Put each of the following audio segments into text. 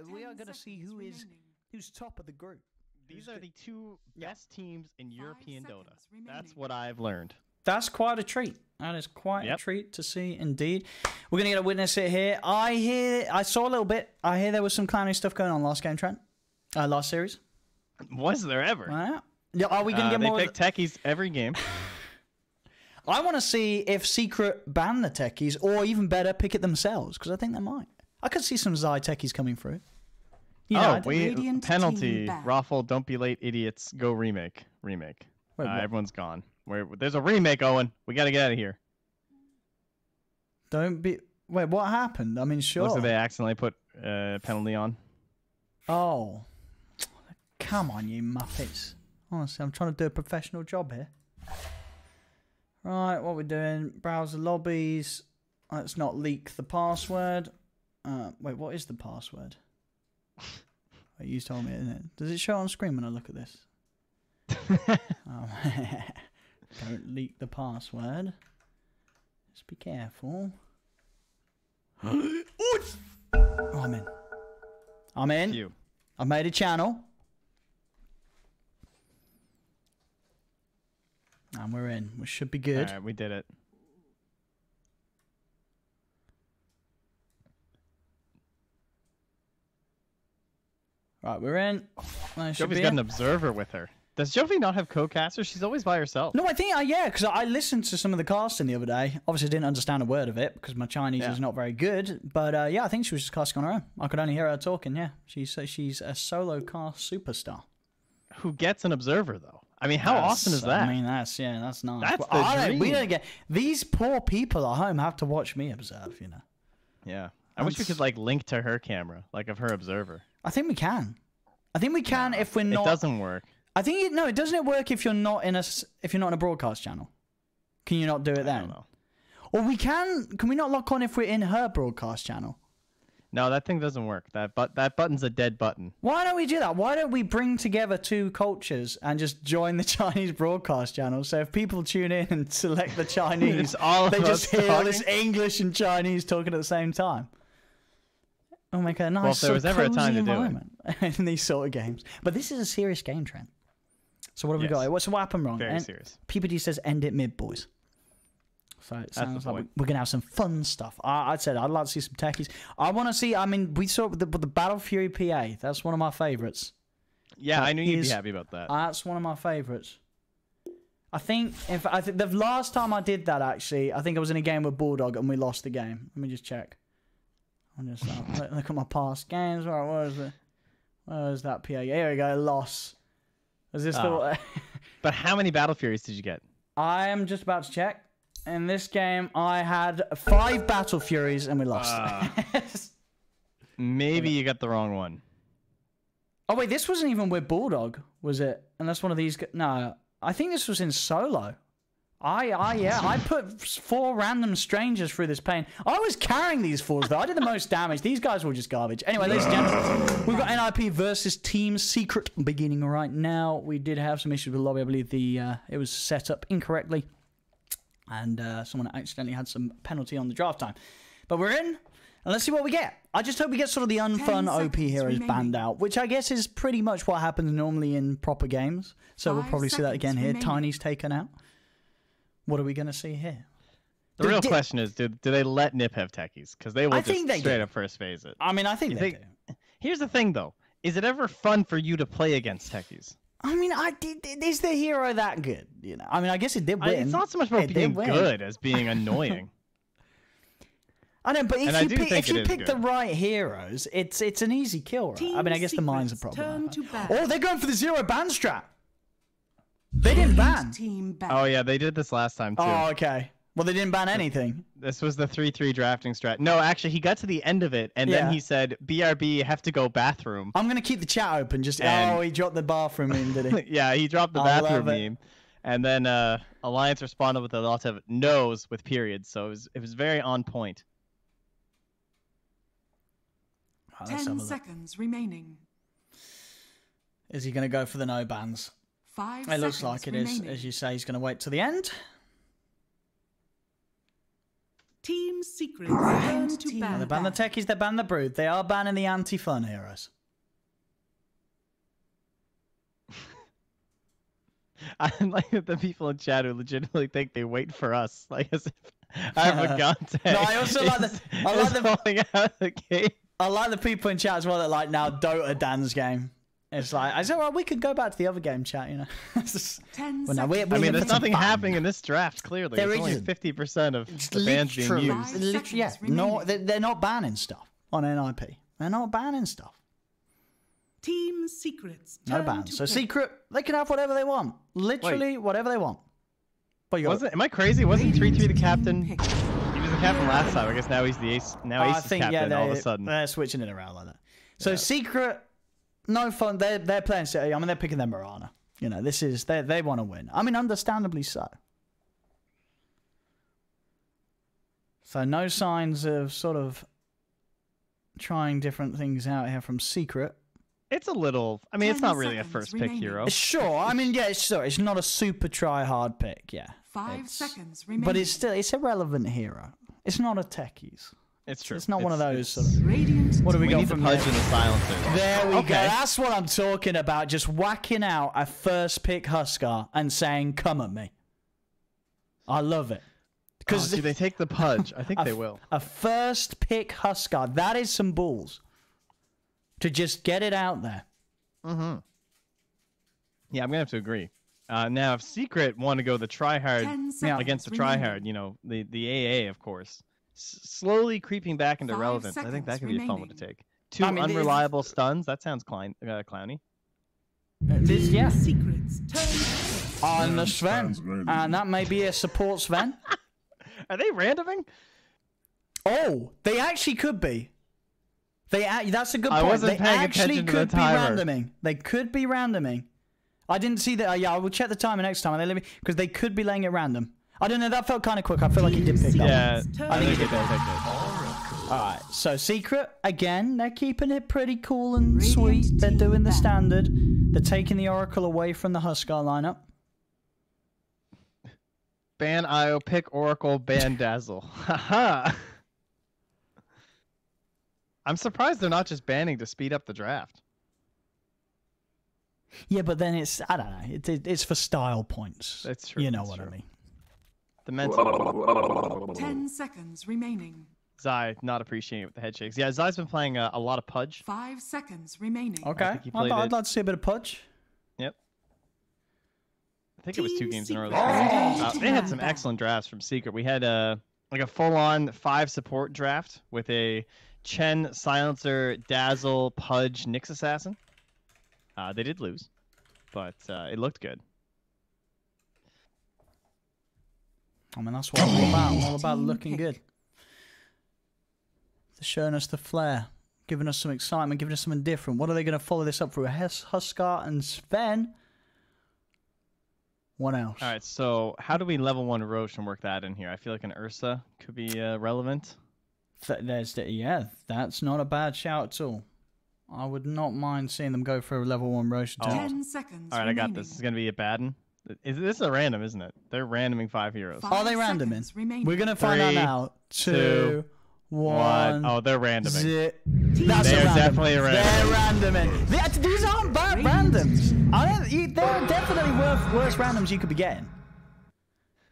We are going to see who's top of the group. These are the two best teams in European Dota. That's what I've learned. That's quite a treat. That is quite a treat to see, indeed. We're going to get a witness it here. I saw a little bit. I hear there was some clowny stuff going on last game, Trent. Last series. Was there ever? Yeah, are we going to get more? They pick techies every game. I want to see if Secret ban the techies, or even better, pick it themselves, because I think they might. I could see some Zai techies coming through. You know, penalty. Raffle, don't be late, idiots. Go remake. Wait, everyone's gone. There's a remake, Owen. We got to get out of here. Don't be... Wait, what happened? I mean, sure. Looks like they accidentally put penalty on. Oh. Come on, you muppets. Honestly, I'm trying to do a professional job here. Right, what we're doing. Browser lobbies. Let's not leak the password. Wait, what is the password? Wait, you told me, isn't it? Does it show on screen when I look at this? Don't leak the password. Just be careful. Oh, I'm in. I'm in. I've made a channel. And we're in. We should be good. Alright, we did it. Right, we're in. Jovi's got an observer with her. Does Jovi not have co-casters? She's always by herself. No, I think, yeah, because I listened to some of the casting the other day. Obviously, I didn't understand a word of it because my Chinese is not very good. But yeah, I think she was just casting on her own. I could only hear her talking, yeah. She's a solo cast superstar. Who gets an observer, though? I mean, how awesome is that? I mean, that's nice. That's the dream. We don't get... These poor people at home have to watch me observe, you know. Yeah. I wish we could, like, link to her camera, like, of her observer. I think we can. I think we can if we're not... It doesn't work. I think no, it doesn't work if you're not in a broadcast channel. Can you not do it then? I don't know. Or we can we not lock on if we're in her broadcast channel? No, that thing doesn't work. That button's a dead button. Why don't we do that? Why don't we bring together two cultures and just join the Chinese broadcast channel? So if people tune in and select the Chinese, they just hear all this English and Chinese talking at the same time. Oh my god, nice. Well, if there was ever a time to do it in these sort of games. But this is a serious game, Trent. So what have we got? So what happened wrong? Very serious. PPD says end it mid, boys. So it sounds like we're going to have some fun stuff. I'd said I'd like to see some techies. I want to see, I mean, we saw it with the Battle Fury PA. That's one of my favorites. Yeah, I knew you'd be happy about that. That's one of my favorites. I think the last time I did that, actually, I think I was in a game with Bulldog and we lost the game. Let me just check. I'm just look at my past games. Where was it? Where was that PA? Here we go. Loss. Is this the... But how many Battle Furies did you get? I am just about to check. In this game, I had 5 Battle Furies and we lost. Maybe you got the wrong one. Oh, wait. This wasn't even with Bulldog, was it? Unless one of these... No. I think this was in solo. I put 4 random strangers through this pain. I was carrying these 4s, though. I did the most damage. These guys were just garbage. Anyway, ladies and gentlemen, we've got NiP versus Team Secret beginning right now. We did have some issues with the lobby. I believe it was set up incorrectly. And someone accidentally had some penalty on the draft time. But we're in. And let's see what we get. I just hope we get sort of the unfun OP heroes banned out, which I guess is pretty much what happens normally in proper games. So we'll probably see that again here. Tiny's taken out. What are we going to see here? The real question is, do they let NiP have techies? Because they will just straight up first phase it. I mean, I think they do. Here's the thing, though. Is it ever fun for you to play against techies? I mean, is the hero that good? You know, I mean, I guess it did win. It's not so much about being good as being annoying. I know, but if you pick the right heroes, it's an easy kill, right? I mean, I guess the mine's a problem. Oh, they're going for the 0 ban strat. They didn't ban. Oh, yeah, they did this last time, too. Oh, okay. Well, they didn't ban anything. This was the 3-3 drafting strat. No, actually, he got to the end of it, and then he said, BRB, have to go bathroom. I'm going to keep the chat open. Oh, he dropped the bathroom meme, did he? Yeah, he dropped the bathroom meme. And then Alliance responded with a lot of no's with periods, so it was very on point. 10 seconds remaining. Is he going to go for the no bans? 5 it looks like it remaining. Is. As you say, he's going to wait till the end. Team Secrets turn to They ban. ban the techies, they ban the brood. They are banning the anti-fun heroes. I like that the people in chat who legitimately think they wait for us, like as if Armagante. No, I also like the. I like the. falling out of the game. I like the people in chat as well that like now Dota Dan's game. It's like I said, well, we could go back to the other game chat, you know. It's 10 well, no, seconds. I mean, there's nothing ban. happening in this draft. Clearly, There it's only isn't. 50% of the bans being Literally, used. Five yeah, seconds no, remaining. they're not banning stuff on NiP. They're not banning stuff. Team Secrets No turn bans. to So pick. secret, they can have whatever they want. Literally, whatever they want. But you got Wasn't? Am I crazy? Wasn't 3-3 the Radiant captain? team pick. He was the captain last time. I guess now he's the ace. Now Ace I is think captain all of a sudden. they're switching it around like that. So Yeah. secret, no fun. They're playing. I mean, they're picking their Mirana. You know, this is they want to win. I mean, understandably so. So no signs of sort of trying different things out here from secret. It's a little. I mean, it's 10 not really a seconds first pick remaining. hero. Sure, I mean, yeah, sure. It's not a super try hard pick, yeah. 5 It's- seconds remaining. But it's a relevant hero. It's not a techies. It's true. It's not one of those sort of. Radiant What do we We got need the from pudge here? and the silencer. There we go. Okay. That's what I'm talking about. Just whacking out a first pick Huskar and saying, "Come at me." I love it. Because do they take the pudge? I think a- they will. A first pick Huskar. That is some balls. To just get it out there. Mm-hmm. Yeah, I'm gonna have to agree. Now, if Secret want to go the tryhard 10 Yeah. seconds against the remaining. tryhard, you know, the AA, of course, slowly creeping back into 5 relevance. I think that could be a fun one to seconds take. Two I mean, unreliable stuns. That sounds clowny. This, Team yeah. Secrets turn to pick. On the Sven. And that may be a support Sven. Are they randoming? Oh, they actually could be. That's a good I point. wasn't They paying actually attention to the could be timer. randoming. They could be randoming. I didn't see that. Yeah, I will check the timer next time. Because they could be laying it random. I don't know. That felt kind of quick. I feel like he did pick that Yeah, one. Turn I to think pick. they take it. Alright, so Secret, again, they're keeping it pretty cool and Radiant sweet. They're team doing the back. standard. They're taking the Oracle away from the Huskar lineup. Ban IO, pick Oracle, ban Dazzle. Haha. I'm surprised they're not just banning to speed up the draft. Yeah, but then it's, I don't know, it's for style points. That's true, You know that's what I true. mean. The mental 10 seconds remaining. Zai not appreciating it with the head shakes. Yeah, Zai's been playing a lot of Pudge. 5 seconds remaining. Okay, think he I'd played I'd it. like to see a bit of Pudge. Yep. I think it was 2 Team games in a row. Secret. They had some excellent drafts from Secret. We had like a full-on 5 support draft with a Chen, Silencer, Dazzle, Pudge, Nyx Assassin. They did lose, but it looked good. I mean, that's what I'm all about. I'm all about Team looking pick. good. They're showing us the flair, giving us some excitement, giving us something different. What are they going to follow this up through? Huskar and Sven? What else? All right, so how do we level 1 Roche and work that in here? I feel like an Ursa could be relevant. Yeah, that's not a bad shout at all. I would not mind seeing them go for a level 1 Roche Oh. attempt. 10 seconds All right, remaining. I got this. This is going to be a Baden. This is a random, isn't it? They're randoming 5 heroes. Five Are they randoming? seconds remaining. We're going to find out 3, now. 2, 2, 1. Oh, they're randoming. That's They a are random. definitely a random. They're randoming. These aren't bad randoms. They're definitely worse randoms you could be getting.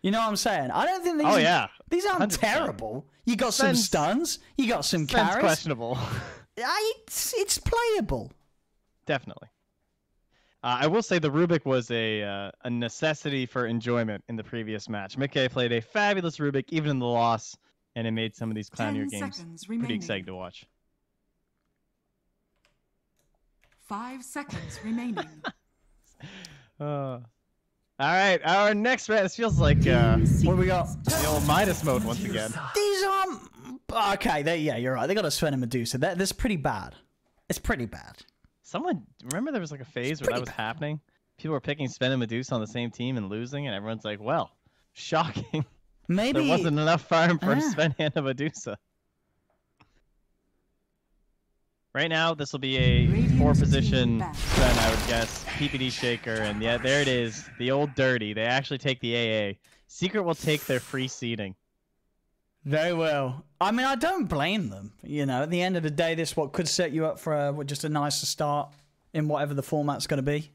You know what I'm saying? I don't think these. Oh, yeah. These aren't 100%. terrible. You got some Sven's- stuns. You got some Sounds carries. questionable. It's playable. Definitely. I will say the Rubik was a necessity for enjoyment in the previous match. Mickey played a fabulous Rubik, even in the loss, and it made some of these 10 clownier games seconds pretty remaining. exciting to watch. 5 seconds remaining. All right, our next match. This feels like Team What do we got? Secrets the old Midas mode once again. These aren't. Okay, yeah, you're right. They got a Sven and Medusa. That's pretty bad. It's pretty bad. Someone remember there was like a phase where that pretty was bad. happening. People were picking Sven and Medusa on the same team and losing, and everyone's like, "Well, shocking." Maybe There wasn't enough farm for Ah. Sven and a Medusa. Right now, this will be a Radiant 4-position team back. Sven, I would guess. PPD Shaker, and yeah, there it is. The old dirty. They actually take the AA. Secret will take their free seating. Very well. I mean, I don't blame them. You know, at the end of the day, this what could set you up for just a nicer start in whatever the format's going to be.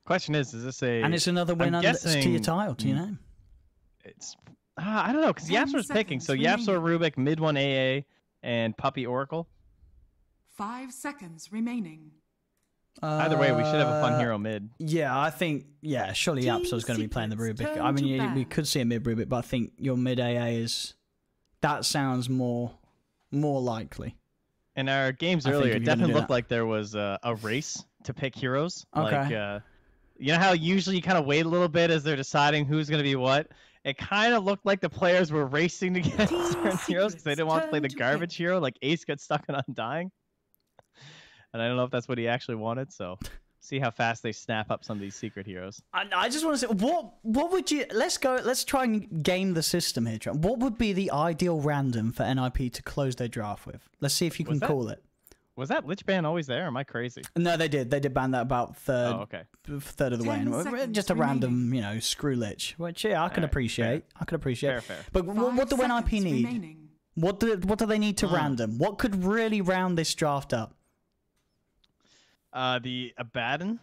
Question is this a... And it's another win to your title, to your name. It's... I don't know, because Yapsor's picking. So Yapsor, Rubik, mid 1 AA, and Puppy Oracle. 5 seconds remaining. Either way, we should have a fun hero mid. Yeah, I think, surely Yapsor's going to be playing the Rubik. I mean, we could see a mid Rubik, but I think your mid AA is... That sounds more likely. In our games earlier, it definitely looked like there was a race to pick heroes. Okay. Like, you know how usually you kind of wait a little bit as they're deciding who's going to be what? It kind of looked like the players were racing to get certain heroes because they didn't want to play the garbage hero. Like Ace got stuck on Undying. And I don't know if that's what he actually wanted, so see how fast they snap up some of these secret heroes. I just want to say, what would you... Let's try and game the system here, Trent. What would be the ideal random for NiP to close their draft with? Let's see if you can call it. Was that Lich ban always there, or am I crazy? No, they did. They did ban that about third of the way. And just a random, you know, screw Lich, which, yeah, I can appreciate. I can appreciate. Fair. But what do NiP need? Remaining. What do they need to random? What could really round this draft up? The Abaddon.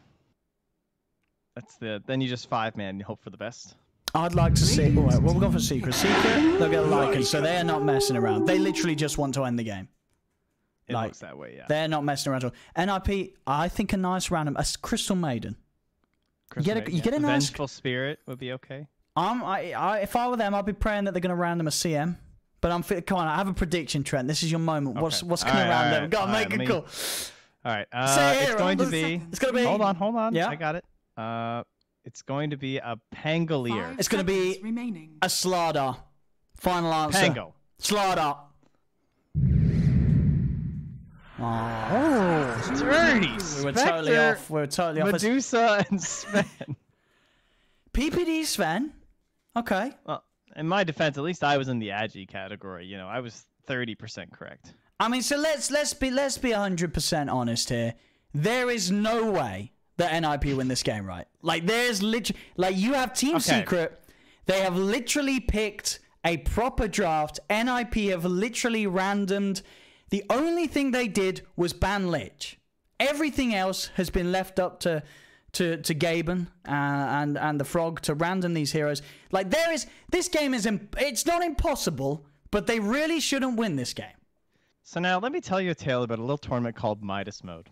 Then you just 5-man and hope for the best. I'd like to see... All right, well, we're going for Secret. Secret, they'll get a Lycan, so they are not messing around. They literally just want to end the game. It looks that way, yeah. They're not messing around at all. NiP, I think a nice random... A Crystal Maiden. You get a nice... Vengeful Spirit would be okay. If I were them, I'd be praying that they're going to random a CM. But come on, I have a prediction, Trent. This is your moment. Okay. What's going to random? Go on, make it cool. All right. It's going to be... It's going to be... Hold on. Yeah. I got it. It's going to be a Pangolier. It's going to be a Slardar. Final answer. Pango. Slardar. Oh, dirty. We were totally off. Medusa and Sven. PPD Sven. Okay. Well, in my defense, at least I was in the Agi category. You know, I was 30% correct. I mean, so let's be 100% honest here. There is no way that NiP win this game, right? Like, there's literally... Like, you have Team Secret. They have literally picked a proper draft. NiP have literally randomed... The only thing they did was ban Lich. Everything else has been left up to Gaben and the Frog to random these heroes. Like, this game is... It's not impossible, but they really shouldn't win this game. So now let me tell you a tale about a little tournament called Midas Mode,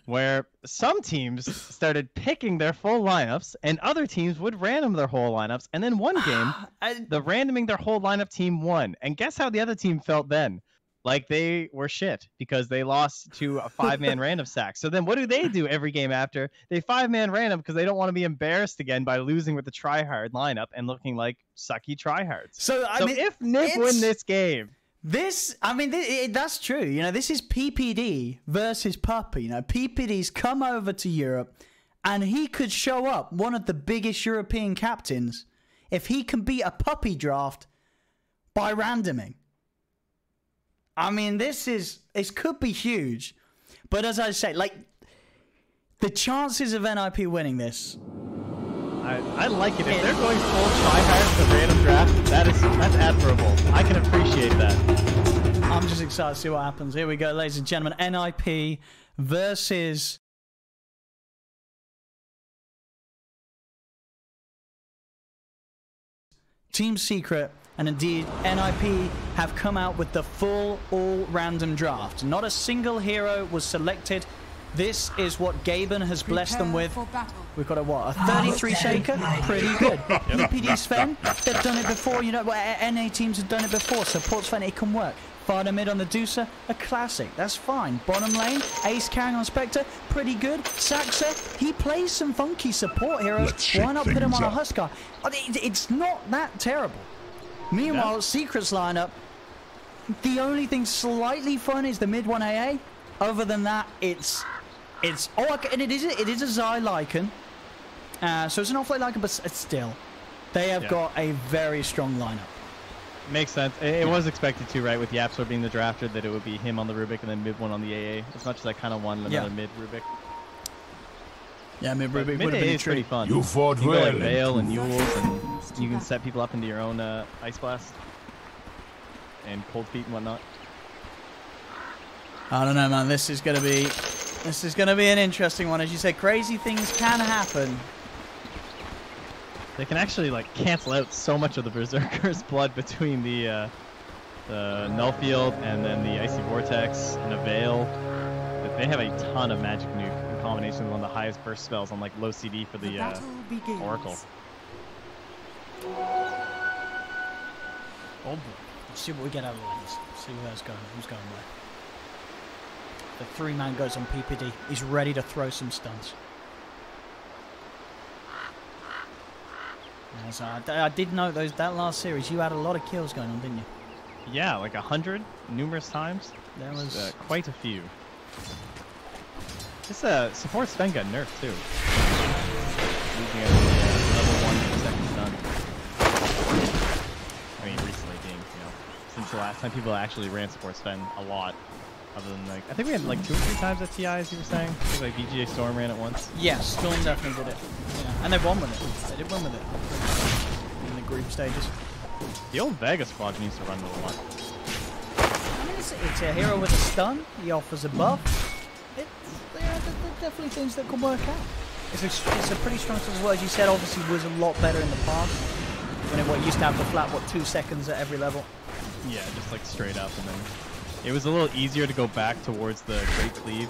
where some teams started picking their full lineups, and other teams would random their whole lineups, and then one game, the randoming their whole lineup team won. And guess how the other team felt then? Like they were shit because they lost to a 5-man random sack. So then what do every game after? They 5-man random because they don't want to be embarrassed again by losing with the tryhard lineup and looking like sucky tryhards. So I mean, if NiP win this game... that's true. You know, this is PPD versus Puppy. You know, PPD's come over to Europe and he could show up one of the biggest European captains if he can beat a Puppy draft by randoming. I mean, this could be huge. But as I say, like, the chances of NiP winning this... I like it. If they're going full tryhard for random draft, that's admirable. I can appreciate that. I'm just excited to see what happens. Here we go, ladies and gentlemen. NiP versus... Team Secret. And indeed, NiP have come out with the full all-random draft. Not a single hero was selected. This is what Gaben has blessed them with. We've got a 33 shaker? Pretty good. PPD Sven, they've done it before. You know, NA teams have done it before, so Port Sven, it can work. Far mid on the Deucer, a classic. That's fine. Bottom lane, Ace carrying on Spectre, pretty good. Saxa, he plays some funky support heroes. Why not put him on a Huskar? It's not that terrible. Meanwhile, Secret's lineup, the only thing slightly fun is the mid 1 AA. Other than that, it's and it is a Zai Lycan. So it's an off-lane Lycan, but still, they have got a very strong lineup. Makes sense. It was expected to, right, with Yapsor being the drafter, that it would be him on the Rubik and then mid 1 on the AA. As much as I kind of wanted another mid Rubik. Yeah, mid Rubik would have been pretty fun. You fought you well. Go like Veil and Yules, and you can set people up into your own Ice Blast. and cold feet and whatnot. I don't know, man. This is gonna be an interesting one. As you said, crazy things can happen. They can actually like cancel out so much of the Berserker's blood between the Null Field and then the Icy Vortex and a Veil. But they have a ton of Magic Nuke in combination with one of the highest burst spells on like low CD for the Oracle. Oh boy. Let's see what we get out of the lanes. See who's going where. The 3-man goes on PPD. He's ready to throw some stuns. As I did note that last series, you had a lot of kills going on, didn't you? Yeah, like 100 numerous times. There was quite a few. This support Sven got nerfed too. Losing at level 1 second stun. I mean, recently being, since the last time people actually ran support Sven a lot. Other than like, I think we had like 2 or 3 times at TI, as you were saying. I think like VGA Storm ran it once. Yes, Storm definitely did it. Yeah, and they won with it. They did win with it in the group stages. The old Vega squad needs to run with a lot. I mean, it's a hero with a stun. He offers a buff. There are definitely things that can work out. It's a pretty strong stuff as well. As you said, obviously was a lot better in the past. When it used to have the flat, 2 seconds at every level. Yeah, just like straight up, and then it was a little easier to go back towards the Great Cleave,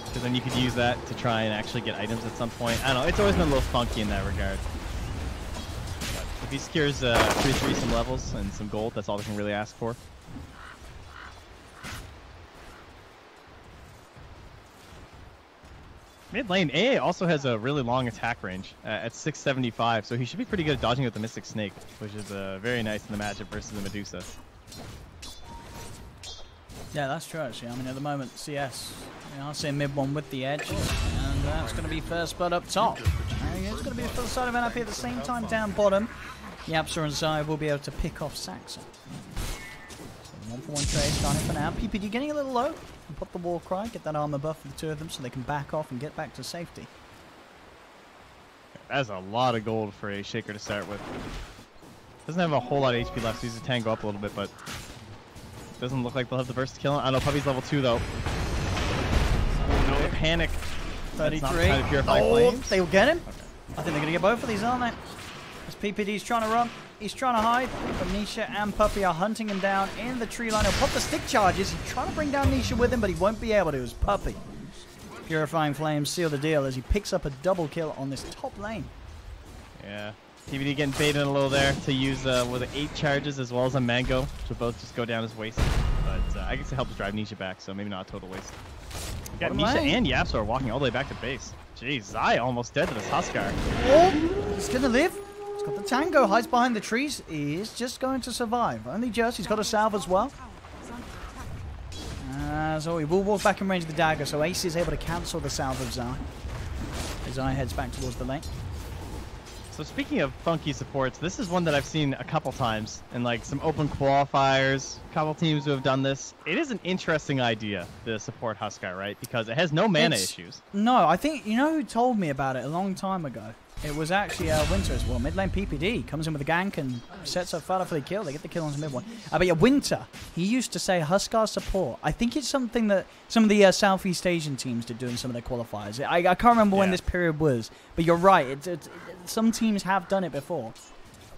because then you could use that to try and actually get items at some point. I don't know, it's always been a little funky in that regard. But if he secures 3-3 some levels and some gold, that's all we can really ask for. Mid lane, AA also has a really long attack range at 675, so he should be pretty good at dodging with the Mystic Snake, which is very nice in the matchup versus the Medusa. Yeah, that's true actually. I mean, at the moment, CS, I'll say mid one with the edge, and that's going to be first blood up top. It's going to be the first side of NiP at the same time down bottom. Yapsa and Zai will be able to pick off Saxon. So 1-for-1 trade starting for now. PPD getting a little low. And pop the war cry, get that armor buff for the 2 of them so they can back off and get back to safety. That's a lot of gold for a Shaker to start with. Doesn't have a whole lot of HP left, so he's a tango up a little bit, but doesn't look like they'll have the burst to kill him. I don't know, Puppy's level 2 though. Oh no, panic. 33. Oh, they will get him. Okay. I think they're going to get both of these, aren't they? As PPD's trying to run, he's trying to hide, but Nisha and Puppy are hunting him down in the tree line. He'll pop the stick charges. He's trying to bring down Nisha with him, but he won't be able to. It's Puppy. Purifying Flames seal the deal as he picks up a double kill on this top lane. Yeah. PPD getting baited a little there to use with 8 charges as well as a mango, which will both just go down his waist. But I guess it helps drive Nisha back, so maybe not a total waste. We got Nisha and Yapsa are walking all the way back to base. Jeez, Zai almost dead to this Huskar. Oh, he's gonna live. He's got the tango, hides behind the trees. He is just going to survive. Only just. He's got a salve as well. So he will walk back in range of the dagger, so Ace is able to cancel the salve of Zai. As Zai heads back towards the lane. So speaking of funky supports, this is one that I've seen a couple times in like some open qualifiers, a couple teams who have done this. It is an interesting idea, the support Huskar, right? Because it has no mana issues. No, I think, you know who told me about it a long time ago? It was actually Winter as well. Mid lane PPD comes in with a gank and sets up Fada for the kill. They get the kill on the mid one. But yeah, Winter, he used to say Huskar support. I think it's something that some of the Southeast Asian teams did do in some of their qualifiers. I can't remember when this period was, but you're right. Some teams have done it before.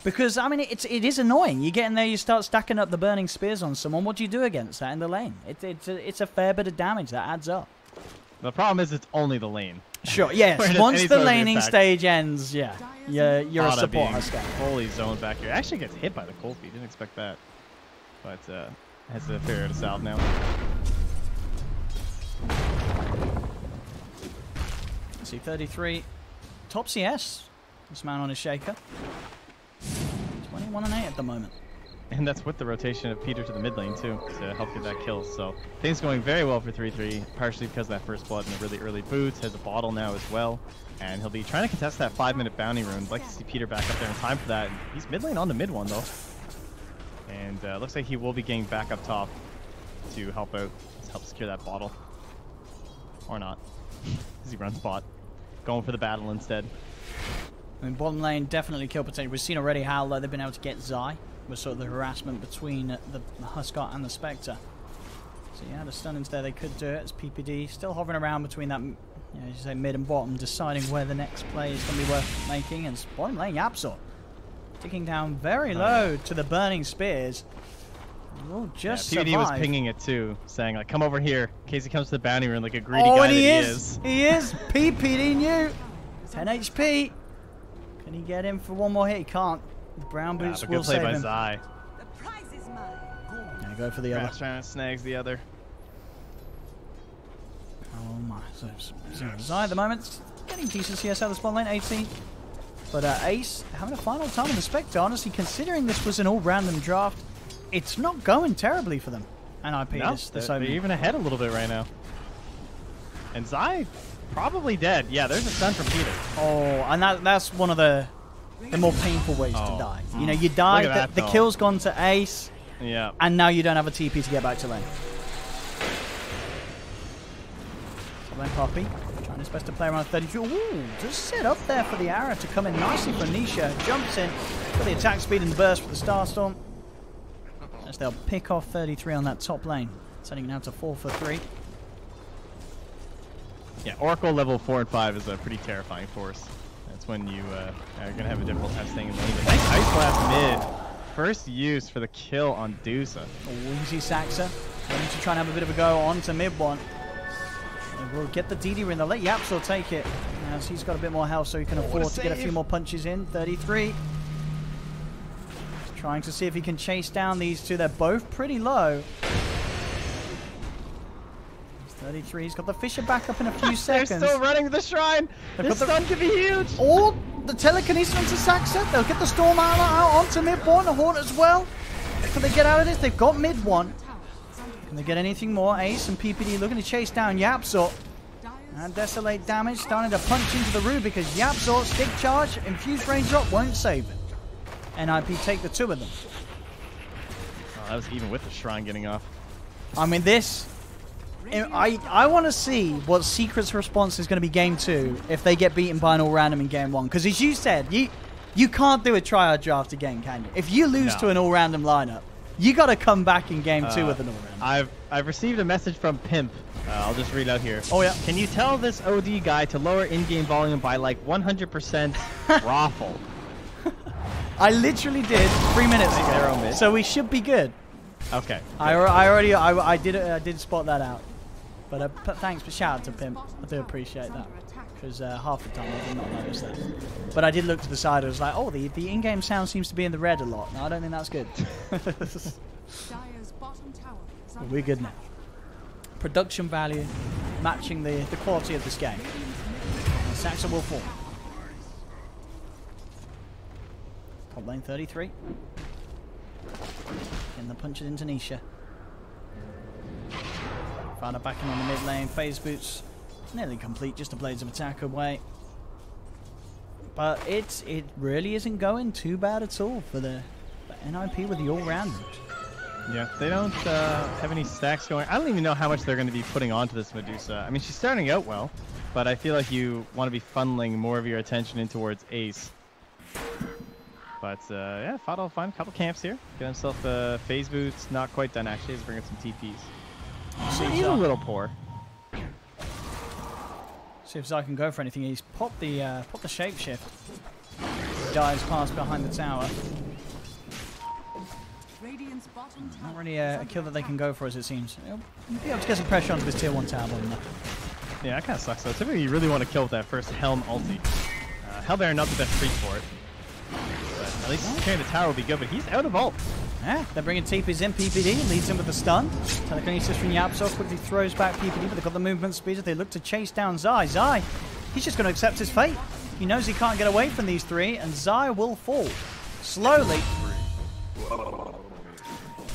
Because, I mean, it is annoying. You get in there, you start stacking up the burning spears on someone. What do you do against that in the lane? It's a fair bit of damage that adds up. The problem is it's only the lane. Sure, yes. Once the laning stage ends, yeah, you're a support Huskar. Fully zoned back here. Actually gets hit by the cold feet. Didn't expect that. But has to figure out a salve now. See, 33. Top CS. This man on his shaker. 21 and 8 at the moment. And that's with the rotation of Peter to the mid lane too, to help get that kill. So things going very well for 3-3, partially because of that first blood and the really early boots. Has a bottle now as well, and he'll be trying to contest that 5-minute bounty rune. I'd like to see Peter back up there in time for that. He's mid lane on the mid one though, and looks like he will be getting back up top to help out, to help secure that bottle, or not, because he runs bot, going for the battle instead. I mean, bottom lane definitely kill potential. We've seen already how they've been able to get Zai was sort of the harassment between the Huskart and the Spectre. So yeah, the stunnings there, they could do it as PPD still hovering around between that, you know, as you say, mid and bottom, deciding where the next play is going to be worth making. And bottom lane, Yapsor ticking down very low to the burning spears. Will just PPD survive. was pinging it too, saying like, "Come over here," in case he comes to the bounty room like a greedy Oh, guy and that he he is. He is. PPD knew. 10 HP. Can he get in for one more hit? He can't. The brown boots but will good play save by him. Zai. The prize is mine. Gonna go for the other. Trying to snags the other. Oh my. So Zai at the moment getting decent CS out of the spawn lane, 18. But Ace having a final time in the Spectre. Honestly, considering this was an all random draft, it's not going terribly for them. And NiP No, this they're even ahead a little bit right now. And Zai probably dead. Yeah, there's a stun from Peter. Oh, and that's one of the more painful ways to die. You know, you die, Look at that, the though. kill's gone to Ace, Yeah. and now you don't have a TP to get back to lane. Top lane Poppy, trying his best to play around 33. Ooh, just set up there for the arrow to come in nicely for Nisha. Jumps in for the attack speed and the burst for the Starstorm. As they'll pick off 33 on that top lane. Setting now to 4 for 3. Yeah, Oracle level 4 and 5 is a pretty terrifying force. That's when you are going to have a difficult time staying in lane. But nice Ice Blast mid. First use for the kill on Dusa. We see Saxa going to try and have a bit of a go on to mid one. They will get the DD in. They'll let Yapsor take it, as he's got a bit more health, so he can afford to get a few more punches in. 33. Trying to see if he can chase down these two. They're both pretty low. 33. He's got the Fisher back up in a few seconds. They're still running to the shrine. This stun could be huge. Or the telekinesis onto Saxa. They'll get the Storm Armor out onto mid one. The Haunt as well. Can they get out of this? They've got mid one. Can they get anything more? Ace and PPD looking to chase down Yapsor. And Desolate damage starting to punch into the room because Yapsor, stick charge, infused raindrop won't save it. NiP take the two of them. Oh, that was even with the shrine getting off. I mean, this... I want to see what Secret's response is going to be game 2 if they get beaten by an all-random in game 1. Because as you said, you can't do a triad draft again, can you? If you lose to an all-random lineup, you got to come back in game 2 with an all-random. I've received a message from Pimp. I'll just read out here. Oh, yeah. Can you tell this OD guy to lower in-game volume by like 100% raffle? I literally did 3 minutes ago, so we should be good. Okay. I did spot that out. But thanks for shout out to Pimp. I do appreciate that. Because half the time I did not notice that. But I did look to the side. I was like, oh, the in-game sound seems to be in the red a lot. No, I don't think that's good. But we're good now. Production value matching the quality of this game. And Saxa will fall. Top lane 33. And the punches into Nisha. Finder back in on the mid lane. Phase boots nearly complete, just the blades of attack away. But it really isn't going too bad at all for the NiP with the all-rounders. Yeah, they don't have any stacks going. I don't even know how much they're going to be putting onto this Medusa. I mean, she's starting out well, but I feel like you want to be funneling more of your attention in towards Ace. But yeah, Fado will find a couple camps here. Get himself phase boots. Not quite done actually. He's bringing some TPs. He's a little poor. See if Zai can go for anything. He's popped the shapeshift. Dives past behind the tower. Not really a kill that they can go for, as it seems. He'll be able to get some pressure onto this tier 1 tower. Yeah, that kind of sucks though. Typically, you really want to kill with that first Helm ulti. Hellbearer not the best freak for it. But at least carrying the tower will be good, but he's out of ult. Yeah, they're bringing TPs in. PPD leads him with the stun. Telekinesis from Yapsor quickly throws back PPD, but they've got the movement speed as they look to chase down Zai. Zai, he's just going to accept his fate. He knows he can't get away from these three, and Zai will fall. Slowly.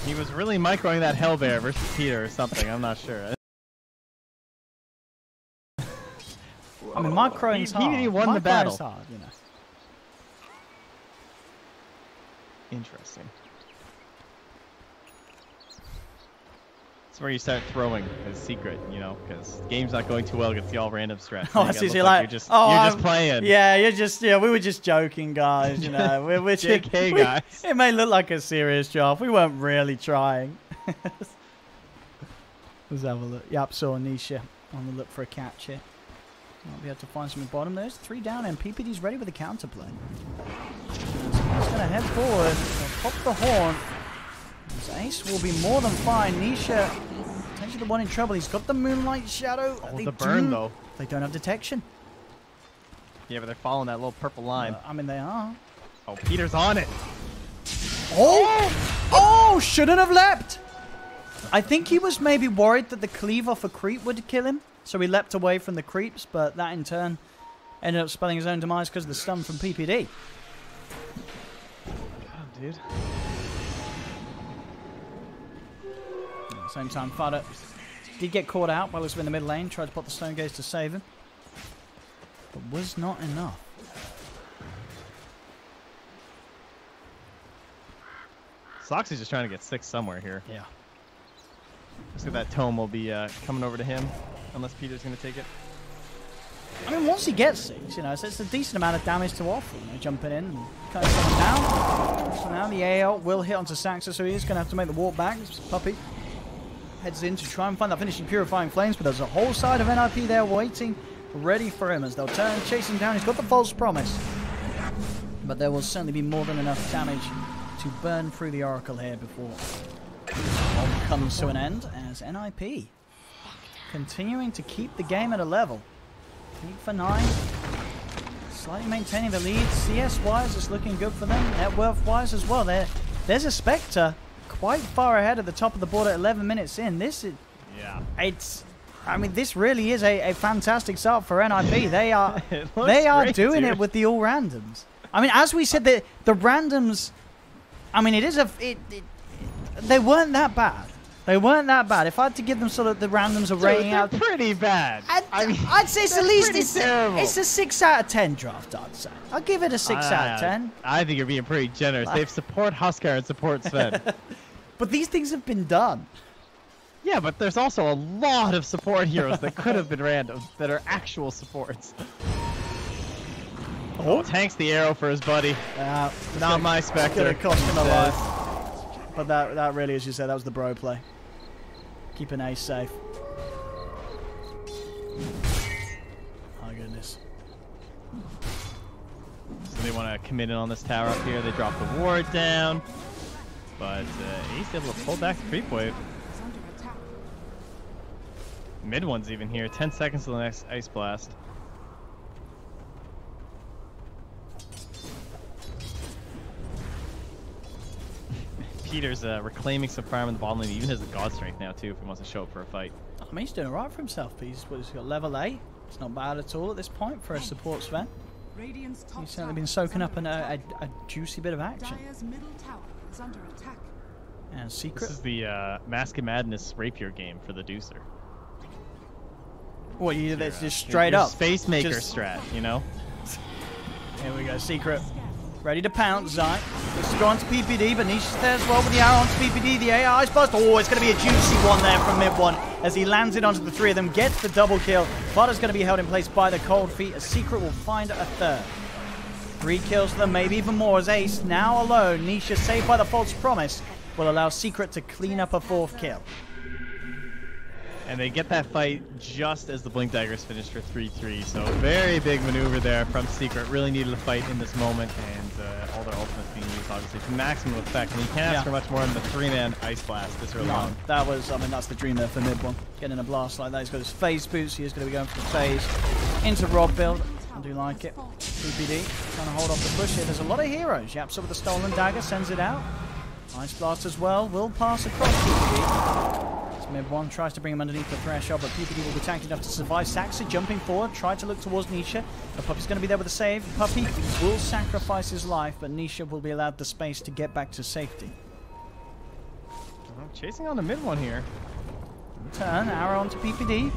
He was really microing that Hellbear versus Peter or something. I'm not sure. I mean, microing's hard. He won the battle. Hard, you know. Interesting. That's where you start throwing as secret, you know, because the game's not going too well against the all random strat. Oh, I see. You're like, you're just playing. Yeah, we were just joking, guys. You know, we're JK, guys. It may look like a serious job. We weren't really trying. Let's have a look. Yep, saw Nisha on the look for a catch here. Might be able to find some at bottom. There's 3 down, and PPD's ready with a counterplay. He's going to head forward. He'll pop the horn. His ace will be more than fine. Nisha, potentially the one in trouble. He's got the moonlight shadow. Oh, the burn, though. They don't have detection. Yeah, but they're following that little purple line. I mean, they are. Oh, Peter's on it. Oh, shouldn't have leapt. I think he was maybe worried that the cleave off a creep would kill him. So he leapt away from the creeps, but that in turn ended up spelling his own demise because of the stun from PPD. God, dude. At the same time, Fada did get caught out while he was in the mid lane, tried to pop the stone gaze to save him, but was not enough. Sox is just trying to get 6 somewhere here. Yeah. Looks like that tome will be coming over to him, unless Peter's going to take it. I mean, once he gets 6, you know, so it's a decent amount of damage to offer. You know, jumping in and cutting someone down. So now the AL will hit onto Saxa, so he is going to have to make the walk back. Puppy heads in to try and find that finishing Purifying Flames, but there's a whole side of NiP there waiting, ready for him as they'll turn, chase him down. He's got the false promise, but there will certainly be more than enough damage to burn through the Oracle here before all comes to an end, as NiP continuing to keep the game at a level. 8 for 9, slightly maintaining the lead. CS-wise, it's looking good for them. Net worth-wise as well. There's a Spectre quite far ahead at the top of the board at 11 minutes in. This is, I mean, this really is a fantastic start for NiP. They are doing it with the all randoms. I mean, as we said, the randoms. I mean, they weren't that bad. They weren't that bad. If I had to give them sort of the randoms a rating out, pretty bad. I'd say it's at least terrible. It's a 6 out of 10 draft. I'd say I'll give it a 6 out of 10. I think you're being pretty generous. They support Huskar and support Sven. But these things have been done. Yeah, but there's also a lot of support heroes that could have been random that are actual supports. Oh, Tank's the arrow for his buddy. Not my Spectre. It's gonna cost him a life. But that really, as you said, that was the bro play. Keep an ace safe. Oh goodness. So they want to commit in on this tower up here. They drop the ward down. But Ace able to pull back the creep wave. Mid one's even here. 10 seconds to the next ice blast. Peter's reclaiming some farm in the bottom lane. He even has the god strength now too if he wants to show up for a fight. I mean, he's doing alright for himself. He's got level 8. It's not bad at all at this point for a support Sven. He's certainly been soaking up a juicy bit of action. And Secret. This is the Mask of Madness Rapier game for the Deucer. What, that's just straight up? Space Maker strat, you know? Here we go, Secret. Ready to pounce, Zai. Looks to go onto PPD, but Nisha's there as well with the arrow onto PPD. The AI burst. Oh, it's going to be a juicy one there from mid one as he lands it onto the 3 of them, gets the double kill. Fada's going to be held in place by the cold feet. A Secret will find a 3rd. 3 kills for them, maybe even more as Ace, now alone. Nisha, saved by the false promise, will allow Secret to clean up a 4th kill. And they get that fight just as the Blink Daggers finished for 3-3. So very big maneuver there from Secret. Really needed a fight in this moment, and all their ultimates being used obviously to maximum effect. And you can't ask for much more than the 3-man Ice Blast this early on. That was, I mean, that's the dream there for mid one. Getting a blast like that. He's got his phase boots. He is going to be going for the phase into Rob build. I do like it. PPD trying to hold off the push here. There's a lot of heroes. Yaps up with the stolen dagger, sends it out. Ice Blast as well. Will pass across PPD. Mid one tries to bring him underneath the threshold, but PPD will be tanked enough to survive. Saxa jumping forward, tried to look towards Nisha. The Puppy's going to be there with a save. Puppy will sacrifice his life, but Nisha will be allowed the space to get back to safety. Chasing on the mid one here. Turn, arrow onto PPD.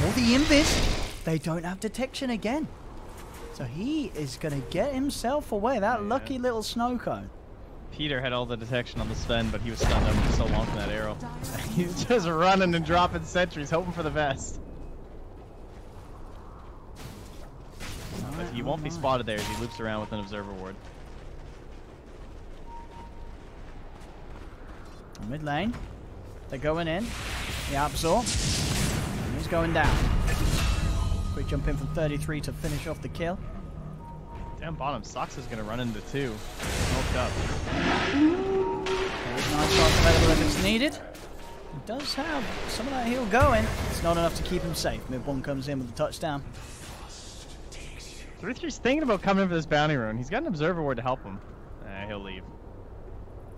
All the invis. They don't have detection again. So he is going to get himself away. That lucky little snow cone. Peter had all the detection on the Sven, but he was stunned up for so long from that arrow. He's just running and dropping sentries, hoping for the best. But he won't be spotted there as he loops around with an observer ward. Mid lane. They're going in. The absorb. He's going down. Quick jump in from 33 to finish off the kill. Down bottom, Sox is going to run into 2. Smoked up. There's nice shots available if it's needed. He does have some of that heal going. It's not enough to keep him safe. Mid one comes in with the touchdown. 33's thinking about coming in for this bounty rune. He's got an observer ward to help him. He'll leave.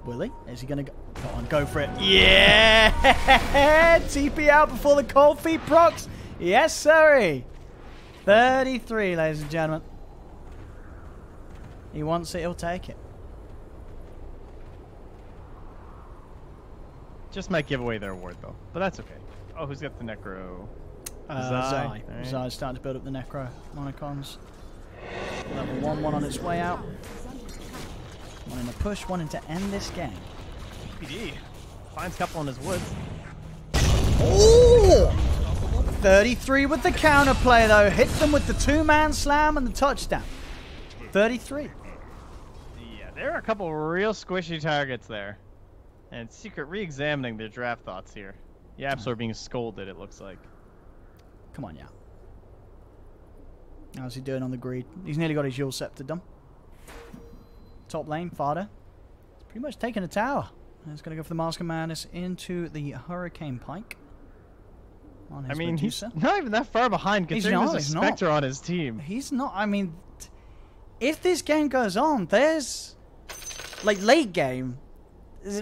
Will he? Is he going to go? Go on, go for it. Yeah! TP out before the cold feet procs. Yes, sirree. 33, ladies and gentlemen. He wants it, he'll take it. Just might give away their award, though. But that's okay. Oh, who's got the Necro? Zai. Right. Zai's starting to build up the Necro Monocons. Level 1 on its way out. One in a push, one in to end this game. PD finds a couple in his woods. Oh! 33 with the counterplay, though. Hit them with the 2-man slam and the touchdown. 33. Yeah, there are a couple real squishy targets there. And Secret re-examining their draft thoughts here. The Absol are being scolded, it looks like. Come on, yeah. How's he doing on the greed? He's nearly got his Yule Scepter done. Top lane, Fada. He's pretty much taking a tower. And he's going to go for the Mask of Madness into the Hurricane Pike. On his Medusa. He's not even that far behind considering there's a Spectre on his team. He's not. I mean, if this game goes on, there's... Like, late game...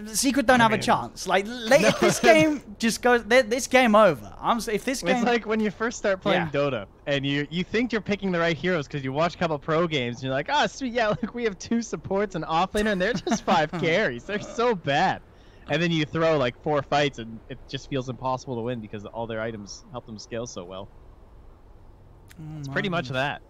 Secret don't have a chance. Like, if this game just goes, this game over. If this game, it's like when you first start playing Dota, and you think you're picking the right heroes because you watch a couple pro games, and you're like, ah, sweet, yeah, look, we have 2 supports and offlaner, and they're just 5 carries. They're so bad. And then you throw like 4 fights, and it just feels impossible to win because all their items help them scale so well. It's pretty much that.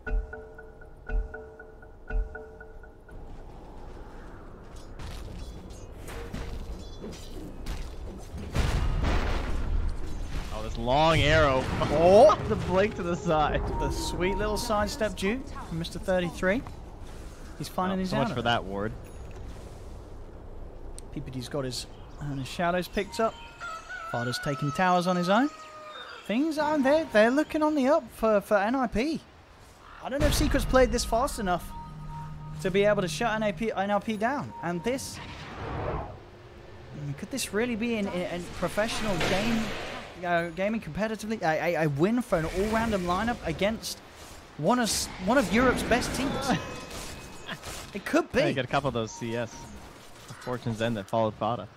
Long arrow. Oh, the blink to the side. The sweet little sidestep Duke from Mr. 33. He's finding his so much for that ward. PPD's got his shadows picked up. Fada's taking towers on his own. Things are they're looking on the up for NiP. I don't know if Secret's played this fast enough to be able to shut NiP down. And this, could this really be in professional game? Gaming competitively, a win for an all-random lineup against one of Europe's best teams. It could be. Yeah, you got a couple of those CS Fortune's End that followed Fada.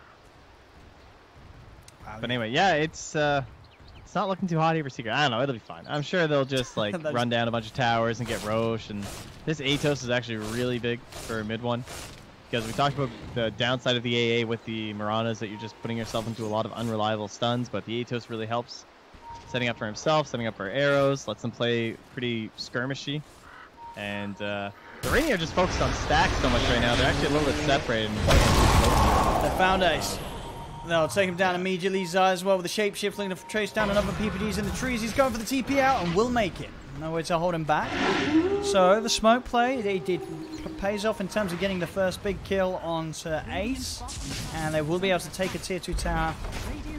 But anyway, yeah, it's not looking too hot here for Secret. I don't know, it'll be fine. I'm sure they'll just like run down a bunch of towers and get Roche. And this Atos is actually really big for mid one. Because we talked about the downside of the AA with the Miranas, that you're just putting yourself into a lot of unreliable stuns, but the Atos really helps. Setting up for himself, setting up for arrows, lets them play pretty skirmishy. And the Rainier are just focused on stacks so much right now, they're actually a little bit separated. They found Ace. They'll take him down immediately. Zai as well with the shapeshift, looking to trace down another PPDs in the trees. He's going for the TP out and will make it. No way to hold him back. So the smoke play, it pays off in terms of getting the first big kill onto Ace. And they will be able to take a tier 2 tower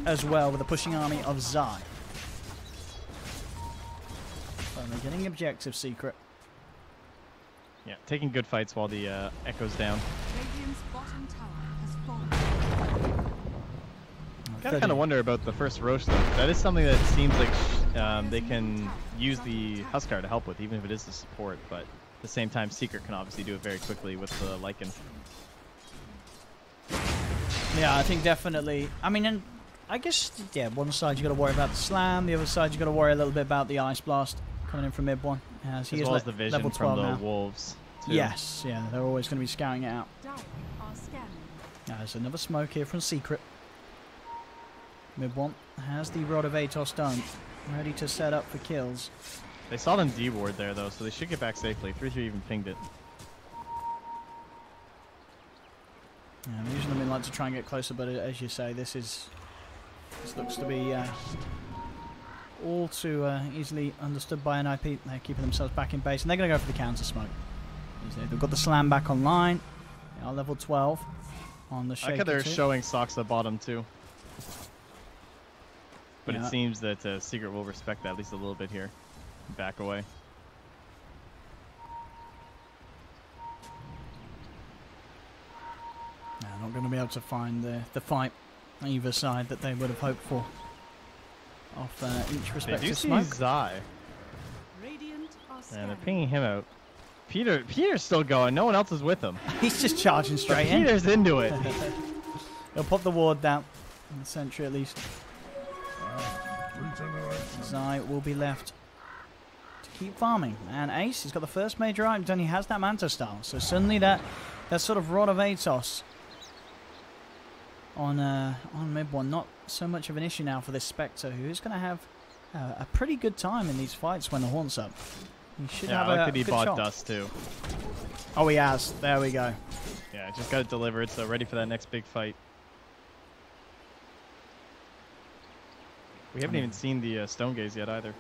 as well with the pushing army of Zai. So they're getting objective Secret. Yeah, taking good fights while the Echo's down. Radiant's bottom tower has fallen. Gotta kind of wonder about the first Roche though. That is something that seems like they can use the Huskar to help with, even if it is the support. But at the same time, Secret can obviously do it very quickly with the Lycan. Yeah, I think definitely. I mean, and I guess, yeah, one side you got to worry about the slam, the other side you got to worry a little bit about the Ice Blast coming in from mid one. As he as is well as the vision level 12 from the now. Wolves. Too. Yes, yeah, they're always going to be scouting it out. Dire are scanning. There's another smoke here from Secret. Mid one has the Rod of Atos done, ready to set up for kills. They saw them D-ward there though, so they should get back safely. 3-3 even pinged it. Yeah, usually we like to try and get closer, but as you say, this looks to be all too easily understood by NiP. They're keeping themselves back in base, and they're going to go for the counter smoke. They've got the slam back online. They are level 12 on the shaker. I like how they're showing Sox the bottom too. But Yeah. it seems that Secret will respect that at least a little bit here. Back away. No, not going to be able to find the fight on either side that they would have hoped for off each They respective do see smoke. Zai, Radiant are and scanning. they're pinging him out. Peter's still going. No one else is with him. He's just charging But straight in. Peter's into it. He'll pop the ward down in the sentry at least. Zai will be left to keep farming. And Ace, he's got the first major item done. He has that Manta style. So suddenly that sort of Rod of Atos on mid one, not so much of an issue now for this Spectre, who is going to have a pretty good time in these fights when the Horn's up. He should Yeah, have I like a that he good bought shot. Dust too. Oh, he has. There we go. Yeah, just got it delivered, so ready for that next big fight. We haven't even seen the Stone Gaze yet either.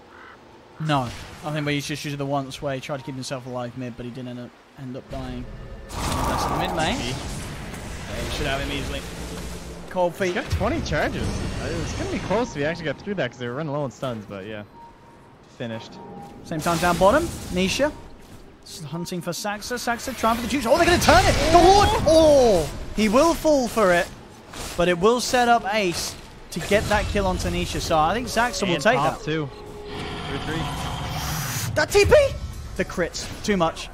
No, I think he's just using the once where he tried to keep himself alive mid, but he didn't end up dying. That's the mid lane. Yeah, he should have him easily. Cold He's feet. got 20 charges. It's going to be close if he actually got through that because they were running low on stuns, but yeah. Finished. Same time down bottom, Nisha. Hunting for Saxa. Saxa trying for the juice. Oh, they're going to turn it. The ward. Oh, he will fall for it, but it will set up Ace to get that kill onto Nisha. So I think Saxa will And take top that. too. 2 or 3. That TP. The crits. Too much.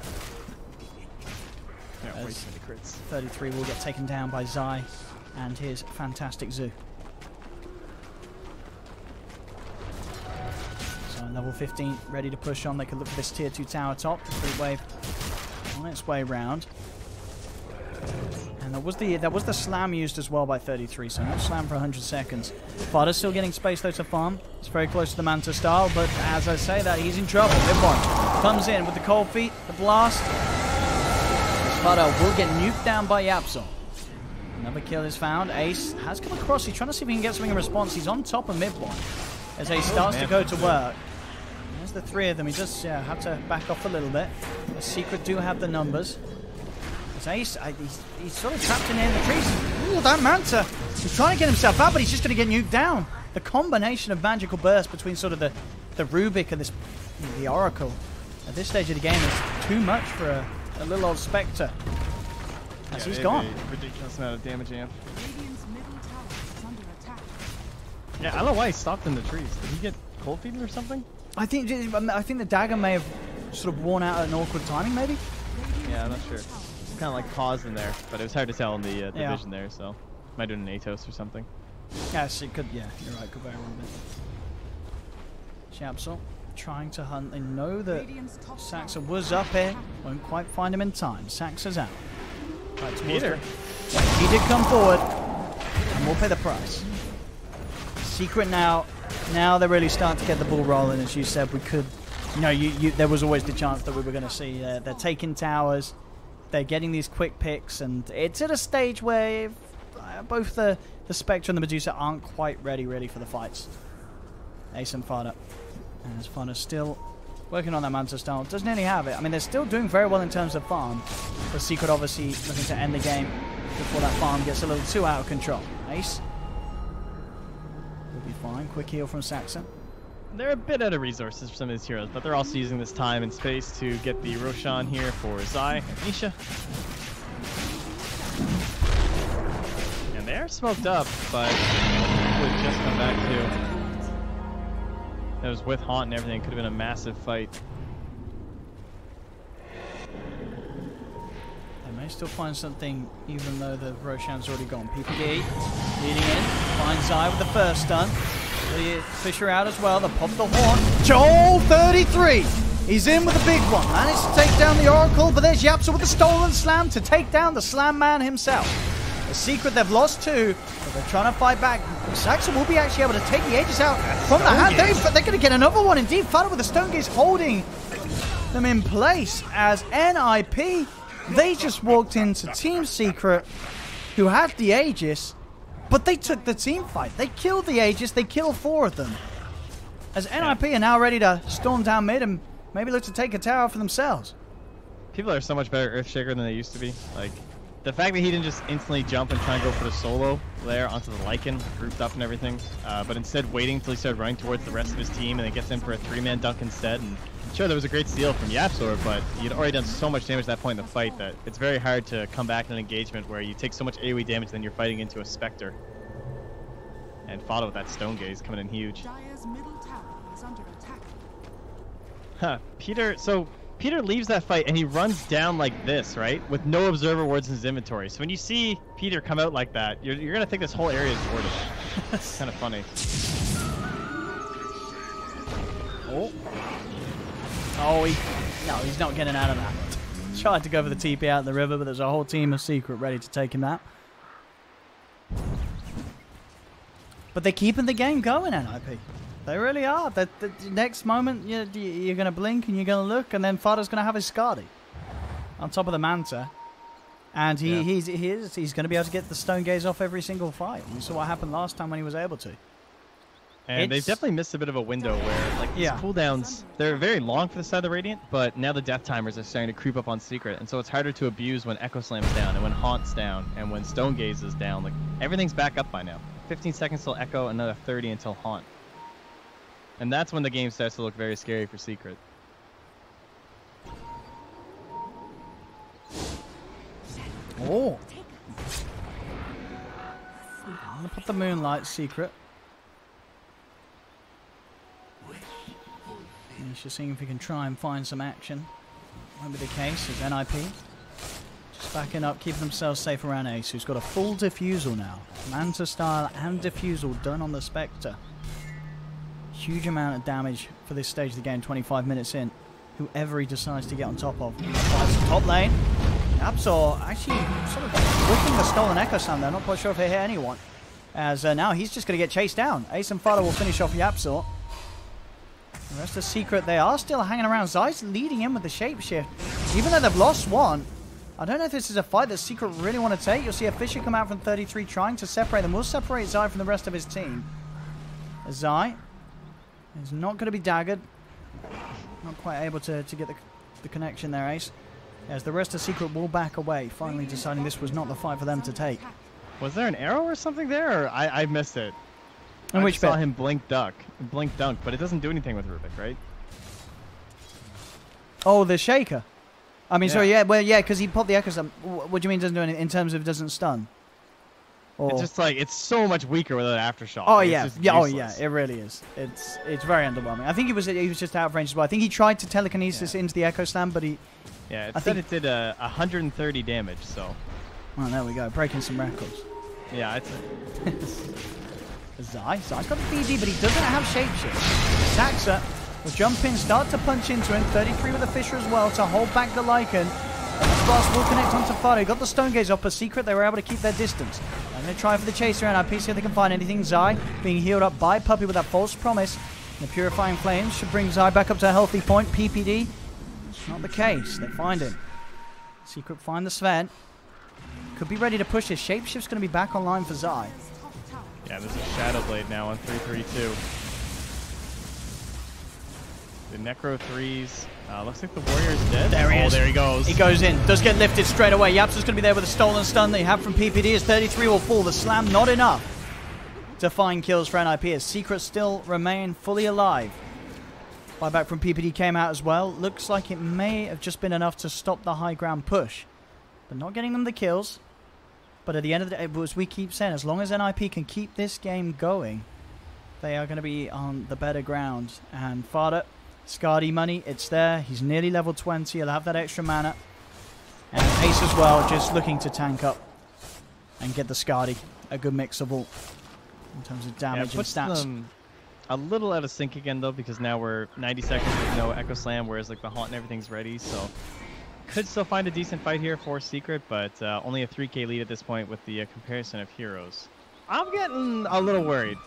Yeah, way As too many crits. 33 will get taken down by Zai and his fantastic zoo. So level 15 ready to push on. They could look for this tier 2 tower top. The Fleet wave on its way round. And that was the slam used as well by 33, so no slam for 100 seconds. Fada's still getting space though to farm. It's very close to the Manta style, but as I say that, he's in trouble. Mid-one comes in with the cold feet, the blast. Fada will get nuked down by Yapsol. Another kill is found. Ace has come across. He's trying to see if he can get something in response. He's on top of mid-one as Ace starts to go to work. There's the three of them. He does have to back off a little bit. The Secret do have the numbers. Ace, he's sort of trapped in there in the trees. Ooh, that Manta. He's trying to get himself out, but he's just going to get nuked down. The combination of magical burst between sort of the Rubik and the Oracle at this stage of the game is too much for a little old Spectre. As he's gone. A ridiculous amount of damage amp. Radiant's middle tower is under attack. Yeah, I don't know why he stopped in the trees. Did he get cold feet or something? I think the dagger may have sort of worn out at an awkward timing, maybe. Yeah, I'm not sure. Kind of like paused in there, but it was hard to tell in the Yeah. vision there, so might do an Atos or something. Yes, it could. Yeah, you're right. Could very well be. Shabsel trying to hunt. They know that Radiant's top Saxa tower was up here. Won't quite find him in time. Saxa's out. Right, towards Peter. He did come forward, and we'll pay the price. Secret now. Now they're really starting to get the ball rolling. As you said, we could. You know, there was always the chance that we were going to see. They're taking towers. They're getting these quick picks, and it's at a stage where both the Spectre and the Medusa aren't quite ready for the fights. Ace and Fada. As Fada's still working on that Manta style. Doesn't nearly have it. I mean, they're still doing very well in terms of farm. The Secret obviously looking to end the game before that farm gets a little too out of control. Ace will be fine. Quick heal from Saxa. They're a bit out of resources for some of these heroes, but they're also using this time and space to get the Roshan here for Zai and Nisha. And they're smoked up, but would just come back too. That was with Haunt and everything. Could have been a massive fight. They may still find something, even though the Roshan's already gone. PPD leading in. Finds Zai with the first stun. The Fisher out as well. They pop the horn. Joel 33. He's in with the big one. Managed to take down the Oracle, but there's Yapsa with the stolen slam to take down the slam man himself. The Secret, they've lost two, but they're trying to fight back. Saxon will be actually able to take the edges out from the hand. They're going to get another one. Indeed, Fada with the Stone Gaze holding them in place as NiP. They just walked into Team Secret who had the Aegis, but they took the team fight. They killed the Aegis. They killed 4 of them. As NiP are now ready to storm down mid and maybe look to take a tower for themselves. People are so much better Earthshaker than they used to be. Like, the fact that he didn't just instantly jump and try and go for the solo there onto the Lycan, grouped up and everything, but instead waiting until he started running towards the rest of his team and then gets in for a 3-man dunk instead. And sure, there was a great steal from Yapzor, but you'd already done so much damage at that point in the fight that it's very hard to come back in an engagement where you take so much AoE damage then you're fighting into a Spectre. And Fada with that Stone Gaze coming in huge. Dire's middle tower is under attack. Huh, Peter leaves that fight and he runs down like this, right? With no observer wards in his inventory. So when you see Peter come out like that, you're going to think this whole area is warded. It's kind of funny. Oh, he's not getting out of that. Tried to go for the TP out in the river, but there's a whole team of Secret ready to take him out. But they're keeping the game going, NiP. They really are. The next moment, you're going to blink and you're going to look, and then Fada's going to have his Skadi on top of the Manta. And he's going to be able to get the Stone Gaze off every single fight. We saw what happened last time when he was able to. And they've definitely missed a bit of a window where, like, these cooldowns, they're very long for the side of the Radiant, but now the death timers are starting to creep up on Secret, and so it's harder to abuse when Echo Slam's down, and when Haunt's down, and when Stone Gaze is down. Like, everything's back up by now. 15 seconds till Echo, another 30 until Haunt. And that's when the game starts to look very scary for Secret. Oh! I'm going to put the Moonlight Secret. He's just seeing if he can try and find some action. Won't be the case as NiP. Just backing up, keeping themselves safe around Ace, who's got a full Diffusal now. Manta style and Diffusal done on the Spectre. Huge amount of damage for this stage of the game, 25 minutes in. Whoever he decides to get on top of. Top lane. Yapzor actually sort of whipping the stolen Echo Slam there. Not quite sure if he hit anyone. As now he's just going to get chased down. Ace and Fada will finish off Yapzor. The rest of Secret, they are still hanging around. Zai's leading in with the Shapeshift. Even though they've lost one, I don't know if this is a fight that Secret really want to take. You'll see a Fisher come out from 33 trying to separate them. We'll separate Zai from the rest of his team. Zai is not going to be daggered. Not quite able to get the connection there, Ace. As the rest of Secret will back away, finally deciding this was not the fight for them to take. Was there an arrow or something there, or I missed it? In which bit? I saw him blink dunk, but it doesn't do anything with Rubik, right? Oh, the Shaker. I mean, sorry, because he popped the Echo Slam. What do you mean doesn't do anything in terms of doesn't stun? Or... It's just like, it's so much weaker without Aftershock. Oh, like, yeah. Oh, yeah, it really is. It's very underwhelming. I think he was just out of range as well. I think he tried to telekinesis into the Echo Slam, but he... Yeah, it said it did 130 damage, so... Well, there we go. Breaking some records. Yeah, it's... Zai's got the BD, but he doesn't have Shapeshift. Saxa will jump in, start to punch into him. 33 with the Fisher as well to hold back the Lycan. Blast will connect onto Fada. Got the Stone Gaze off, but Secret, they were able to keep their distance. I'm going to try for the chaser around NiP, see if they can find anything. Zai being healed up by Puppey with that false promise. The Purifying Flames should bring Zai back up to a healthy point. PPD, not the case. They find him. Secret find the Sven. Could be ready to push this. Shapeshift's going to be back online for Zai. Yeah, there's a Shadow Blade now on 332. The Necro 3s. Looks like the Warrior's dead. There he is. There he goes. He goes in. Does get lifted straight away. Yapzor's going to be there with a stolen stun they have from PPD as 33 will fall. The slam not enough to find kills for NiP as Secret still remain fully alive. Buyback from PPD came out as well. Looks like it may have just been enough to stop the high ground push. But not getting them the kills. But at the end of the day, as we keep saying, as long as NiP can keep this game going, they are going to be on the better ground. And Fada, Skadi money, it's there. He's nearly level 20. He'll have that extra mana. And Ace as well, just looking to tank up and get the Skadi. A good mix of all in terms of damage and stats. Them a little out of sync again, though, because now we're 90 seconds with no Echo Slam, whereas like the Haunt and everything's ready. So could still find a decent fight here for Secret, but only a 3k lead at this point with the comparison of heroes. I'm getting a little worried.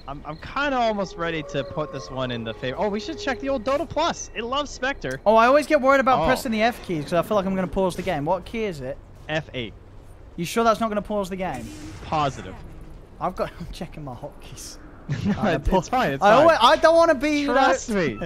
I'm kind of almost ready to put this one in the favor. Oh, we should check the old Dota Plus. It loves Spectre. Oh, I always get worried about pressing the F keys because I feel like I'm going to pause the game. What key is it? F8. You sure that's not going to pause the game? Positive. I'm checking my hotkeys. No, it's fine. It's I, fine. I don't want to be. Trust me.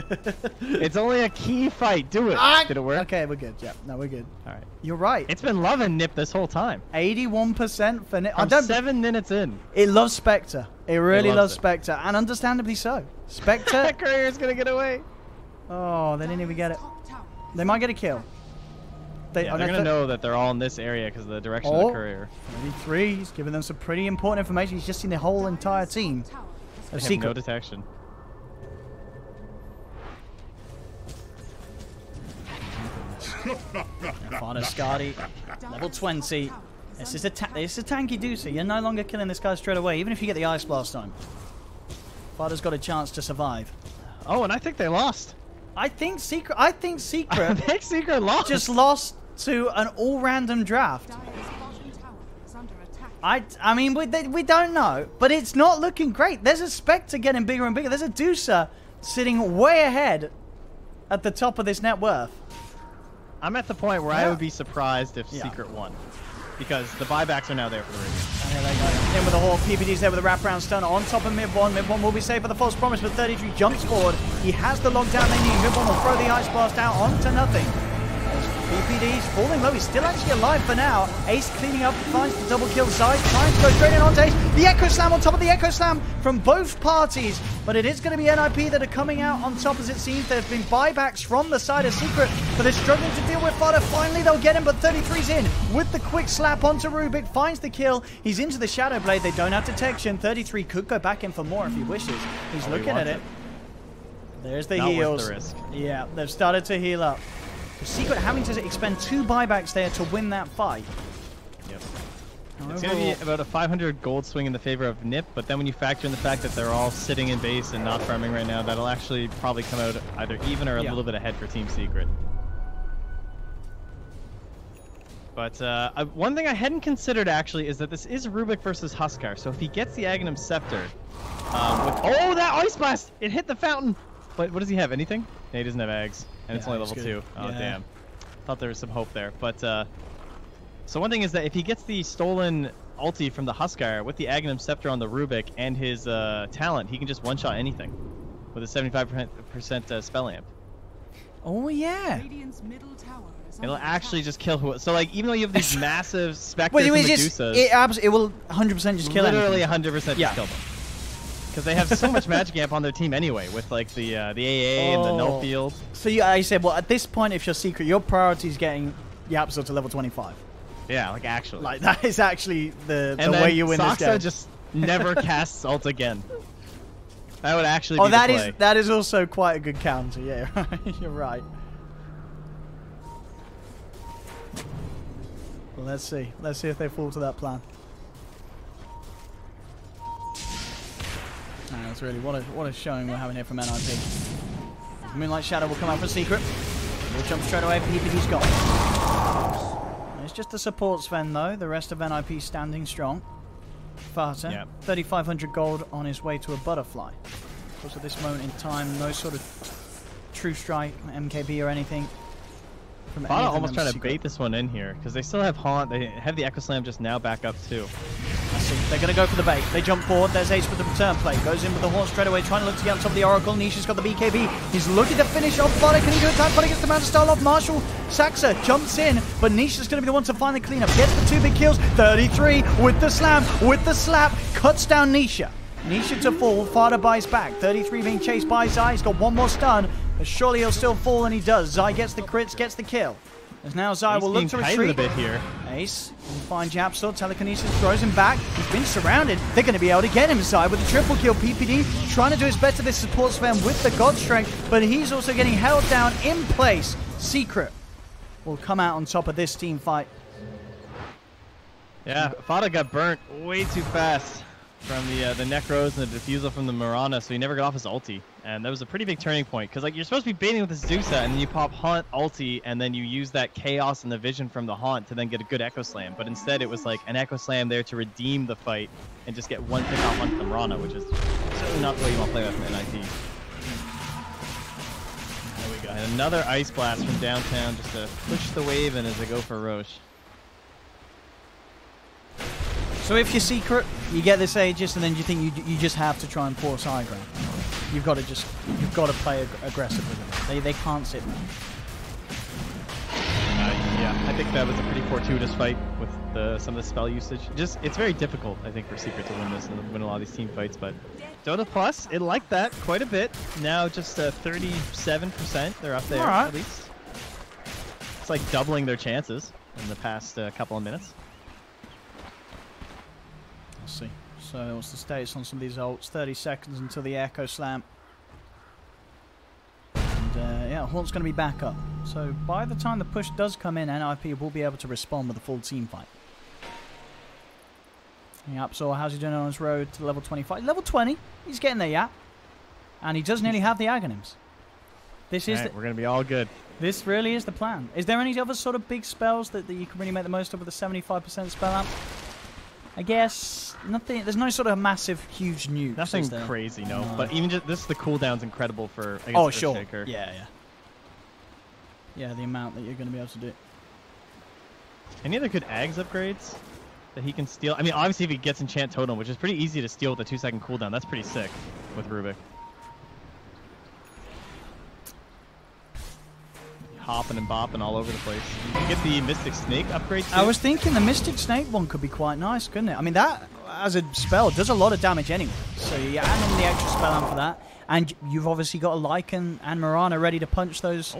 It's only a key fight. Do it. Did it work? Okay, we're good. Yeah, no, we're good. All right. You're right. It's been loving NiP this whole time. 81% for NiP. I'm 7 minutes in. It loves Spectre. It really loves it. Spectre, and understandably so. Spectre. Courier's gonna get away. Oh, they didn't even get it. Top tower is They might get a kill. Yeah, they're gonna know that they're all in this area because of the direction of the courier. 33. He's giving them some pretty important information. He's just seen the whole entire team. tower has A They have secret. no detection. Fada Skadi, level 20. This is a tanky doozy. You're no longer killing this guy straight away, even if you get the Ice Blast on him. Fada's got a chance to survive. Oh, and I think they lost. I think Secret I think Secret lost. just lost to an all-random draft. Dire's bottom tower is under attack. I mean, we don't know, but it's not looking great. There's a Spectre getting bigger and bigger. There's a Deucer sitting way ahead at the top of this net worth. I'm at the point where I Yeah. would be surprised if Yeah. Secret won. Because the buybacks are now there for the Radiant. And here they go. In with the Hawk. PPD's there with the wraparound stun on top of mid-1. Mid-1 will be safe for the false promise, but 33 jumps forward. He has the lockdown they need. Mid-1 will throw the Ice Blast out onto nothing. PPD's falling low. He's still actually alive for now. Ace cleaning up, finds the double kill. Zai trying to go straight in onto Ace. The Echo Slam on top of the Echo Slam from both parties. But it is going to be NiP that are coming out on top as it seems. There's been buybacks from the side of Secret, but they're struggling to deal with Fada. Finally, they'll get him, but 33's in with the quick slap onto Rubik. Finds the kill. He's into the Shadow Blade. They don't have detection. 33 could go back in for more if he wishes. He's Oh, he looking at wants it. There's the Not worth heals. the risk. Yeah, they've started to heal up. Secret having to expend 2 buybacks there to win that fight. Yep. Now, It's going to be overall- about a 500 gold swing in the favor of NiP, but then when you factor in the fact that they're all sitting in base and not farming right now, that'll actually probably come out either even or a Yeah. little bit ahead for Team Secret. But one thing I hadn't considered actually is that this is Rubik versus Huskar, so if he gets the Aghanim Scepter, oh, that Ice Blast! It hit the fountain! But what does he have, anything? Yeah, he doesn't have Ags, and it's Yeah, only that's level good. 2. Oh, Yeah. damn. Thought there was some hope there, but so one thing is that if he gets the stolen ulti from the Huskar with the Aghanim Scepter on the Rubik and his talent, he can just one-shot anything with a 75% spell amp. Oh, yeah. Radiant's middle tower is It'll under actually attack. just kill who. So like, even though you have these massive Spectres Wait, and wait, just, Medusas, it will 100% just kill literally anything. 100% Yeah. just kill them. Because they have so much magic amp on their team anyway, with like the AA and the null Oh. field. So I said, well, at this point, if you're Secret, your priority is getting Yapso to level 25. Yeah, like actually. Like, that is actually the and way then you win this Saksa game. just never casts ult again. That would actually Oh, be the play. that is also quite a good counter. Yeah, you're right. Well, let's see. Let's see if they fall to that plan. That's really what a showing we're having here from NiP. Moonlight Shadow will come out for Secret. We'll jump straight away. PPD's gone. It's just the support Sven though. The rest of NiP standing strong. Fata, Yep. 3,500 gold on his way to a butterfly. Of course, at this moment in time, no sort of true strike, MKB or anything. From any Fada of them almost trying to Secret. bait this one in here, because they still have Haunt. They have the Echo Slam just now back up too. I see. They're going to go for the bait. They jump forward. There's Ace with the return play. Goes in with the horn straight away, trying to look to get on top of the Oracle. Nisha's got the BKB. He's looking to finish off Fada. Can he do it? Fada gets the man to start off. Marshall Saxa jumps in, but Nisha's going to be the one to finally clean up. Gets the 2 big kills. 33 with the slam, with the slap. Cuts down Nisha. Nisha to fall. Fada buys back. 33 being chased by Zai. He's got one more stun, but surely he'll still fall, and he does. Zai gets the crits, gets the kill. As now Zai He's will look being to kited retreat. a bit here. Ace will find Japsor. Telekinesis throws him back. He's been surrounded. They're going to be able to get him Zai with the triple kill. PPD trying to do his best to this support Sven with the God Strength, but he's also getting held down in place. Secret will come out on top of this team fight. Yeah, Fada got burnt way too fast from the Necros and the Diffusal from the Mirana, so he never got off his ulti. And that was a pretty big turning point, because like you're supposed to be baiting with this Zeusa, and then you pop Haunt ulti, and then you use that Chaos and the Vision from the Haunt to then get a good Echo Slam. But instead it was like an Echo Slam there to redeem the fight and just get one pick off onto the Mirana, which is certainly not the way you want to play that from NiP. There we go. And another Ice Blast from downtown just to push the wave in as they go for Roche. So if you're Secret, you get this Aegis, and then you think you just have to try and force high ground. You've got to play aggressive with them. They can't sit there. Yeah, I think that was a pretty fortuitous fight with some of the spell usage. It's very difficult, I think, for Secret to win this and win a lot of these team fights. But Dota Plus, it liked that quite a bit. Now just 37%. They're up there at least. It's like doubling their chances in the past couple of minutes. Let's see. So what's the status on some of these ults? 30 seconds until the Echo Slam. And yeah, Haunt's going to be back up. So by the time the push does come in, NiP will be able to respond with a full team fight. Yap, so how's he doing on his road to level 25? Level 20. He's getting there, Yap. And he does nearly have the Aghanims. This is we're going to be all good. This really is the plan. Is there any other sort of big spells that you can really make the most of with a 75% spell amp? I guess nothing. There's no sort of massive, huge nukes. Nothing crazy, no. But even just the cooldown's incredible for. Oh sure. Shaker. Yeah. Yeah, the amount that you're going to be able to do. Any other good Ags upgrades that he can steal? I mean, obviously if he gets Enchant Totem, which is pretty easy to steal with a 2-second cooldown, that's pretty sick with Rubik. Hopping and bopping all over the place. You can get the Mystic Snake upgrade too. I was thinking the Mystic Snake one could be quite nice, couldn't it? I mean, that as a spell does a lot of damage anyway. So you add in the extra spell amp for that. And you've obviously got a Lycan and Mirana ready to punch those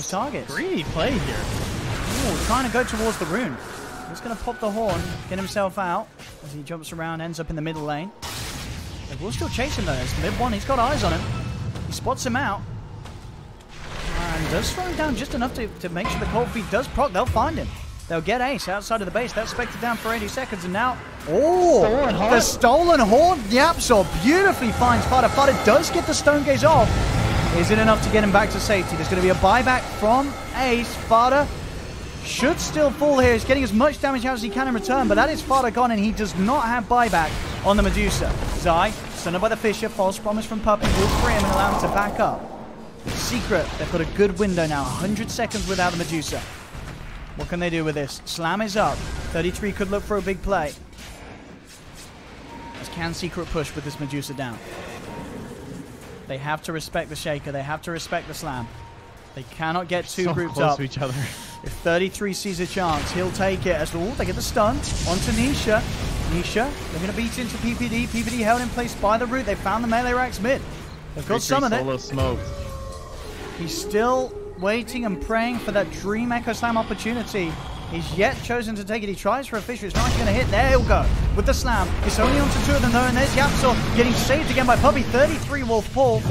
targets. Greedy play here. Ooh, trying to go towards the rune. He's going to pop the horn, get himself out as he jumps around, ends up in the middle lane. They will still chase him though. It's mid one. He's got eyes on him. He spots him out. And does slow him down just enough to make sure the cold feet does proc. They'll find him. They'll get Ace outside of the base. That's Spectre down for 80 seconds. And now, the Stolen Horn. Yep, so beautifully finds Fada. Fada does get the Stone Gaze off. Is it enough to get him back to safety? There's going to be a buyback from Ace. Fada should still fall here. He's getting as much damage out as he can in return. But that is Fada gone, and he does not have buyback on the Medusa. Zai, stunned by the Fisher. False promise from Puppy will free him and allow him to back up. Secret, they've got a good window now. 100 seconds without the Medusa. What can they do with this? Slam is up. 33 could look for a big play. As can Secret push with this Medusa down? They have to respect the Shaker. They have to respect the Slam. They cannot get two groups close up. To each other. If 33 sees a chance, he'll take it. As they get the stun onto Nisha. Nisha, they're going to beat into PPD. PPD held in place by the root. They found the melee racks mid. They've got some of it. Solo smoked. He's still waiting and praying for that Dream Echo Slam opportunity. He's yet chosen to take it. He tries for a Fisher. It's not actually going to hit. There he'll go with the slam. It's only onto two of them though, and there's Yapsor getting saved again by Puppy. 33 will fall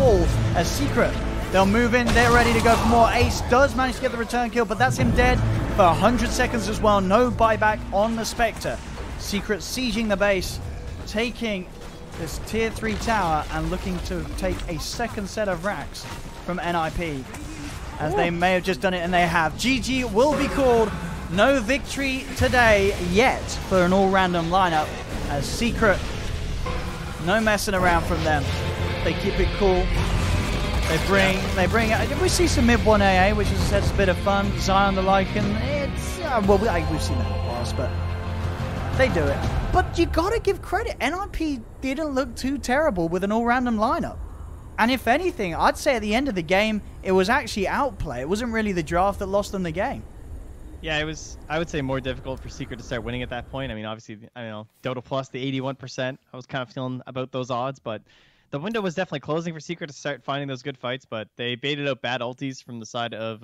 as Secret. They'll move in. They're ready to go for more. Ace does manage to get the return kill, but that's him dead for 100 seconds as well. No buyback on the Spectre. Secret sieging the base, taking this tier 3 tower and looking to take a second set of racks from NiP, as they may have just done it, and they have. GG will be called. No victory today yet for an all-random lineup, as Secret, no messing around from them. They keep it cool. They bring it. We see some mid 1 AA, which is a bit of fun. Zion the Lycan, it's well, we've seen that in the past, but they do it. But you gotta give credit. NiP didn't look too terrible with an all-random lineup. And if anything, I'd say at the end of the game, it was actually outplay. It wasn't really the draft that lost them the game. Yeah, it was, I would say, more difficult for Secret to start winning at that point. I mean, obviously, I don't know, Dota Plus, the 81%, I was kind of feeling about those odds, but the window was definitely closing for Secret to start finding those good fights, but they baited out bad ultis from the side of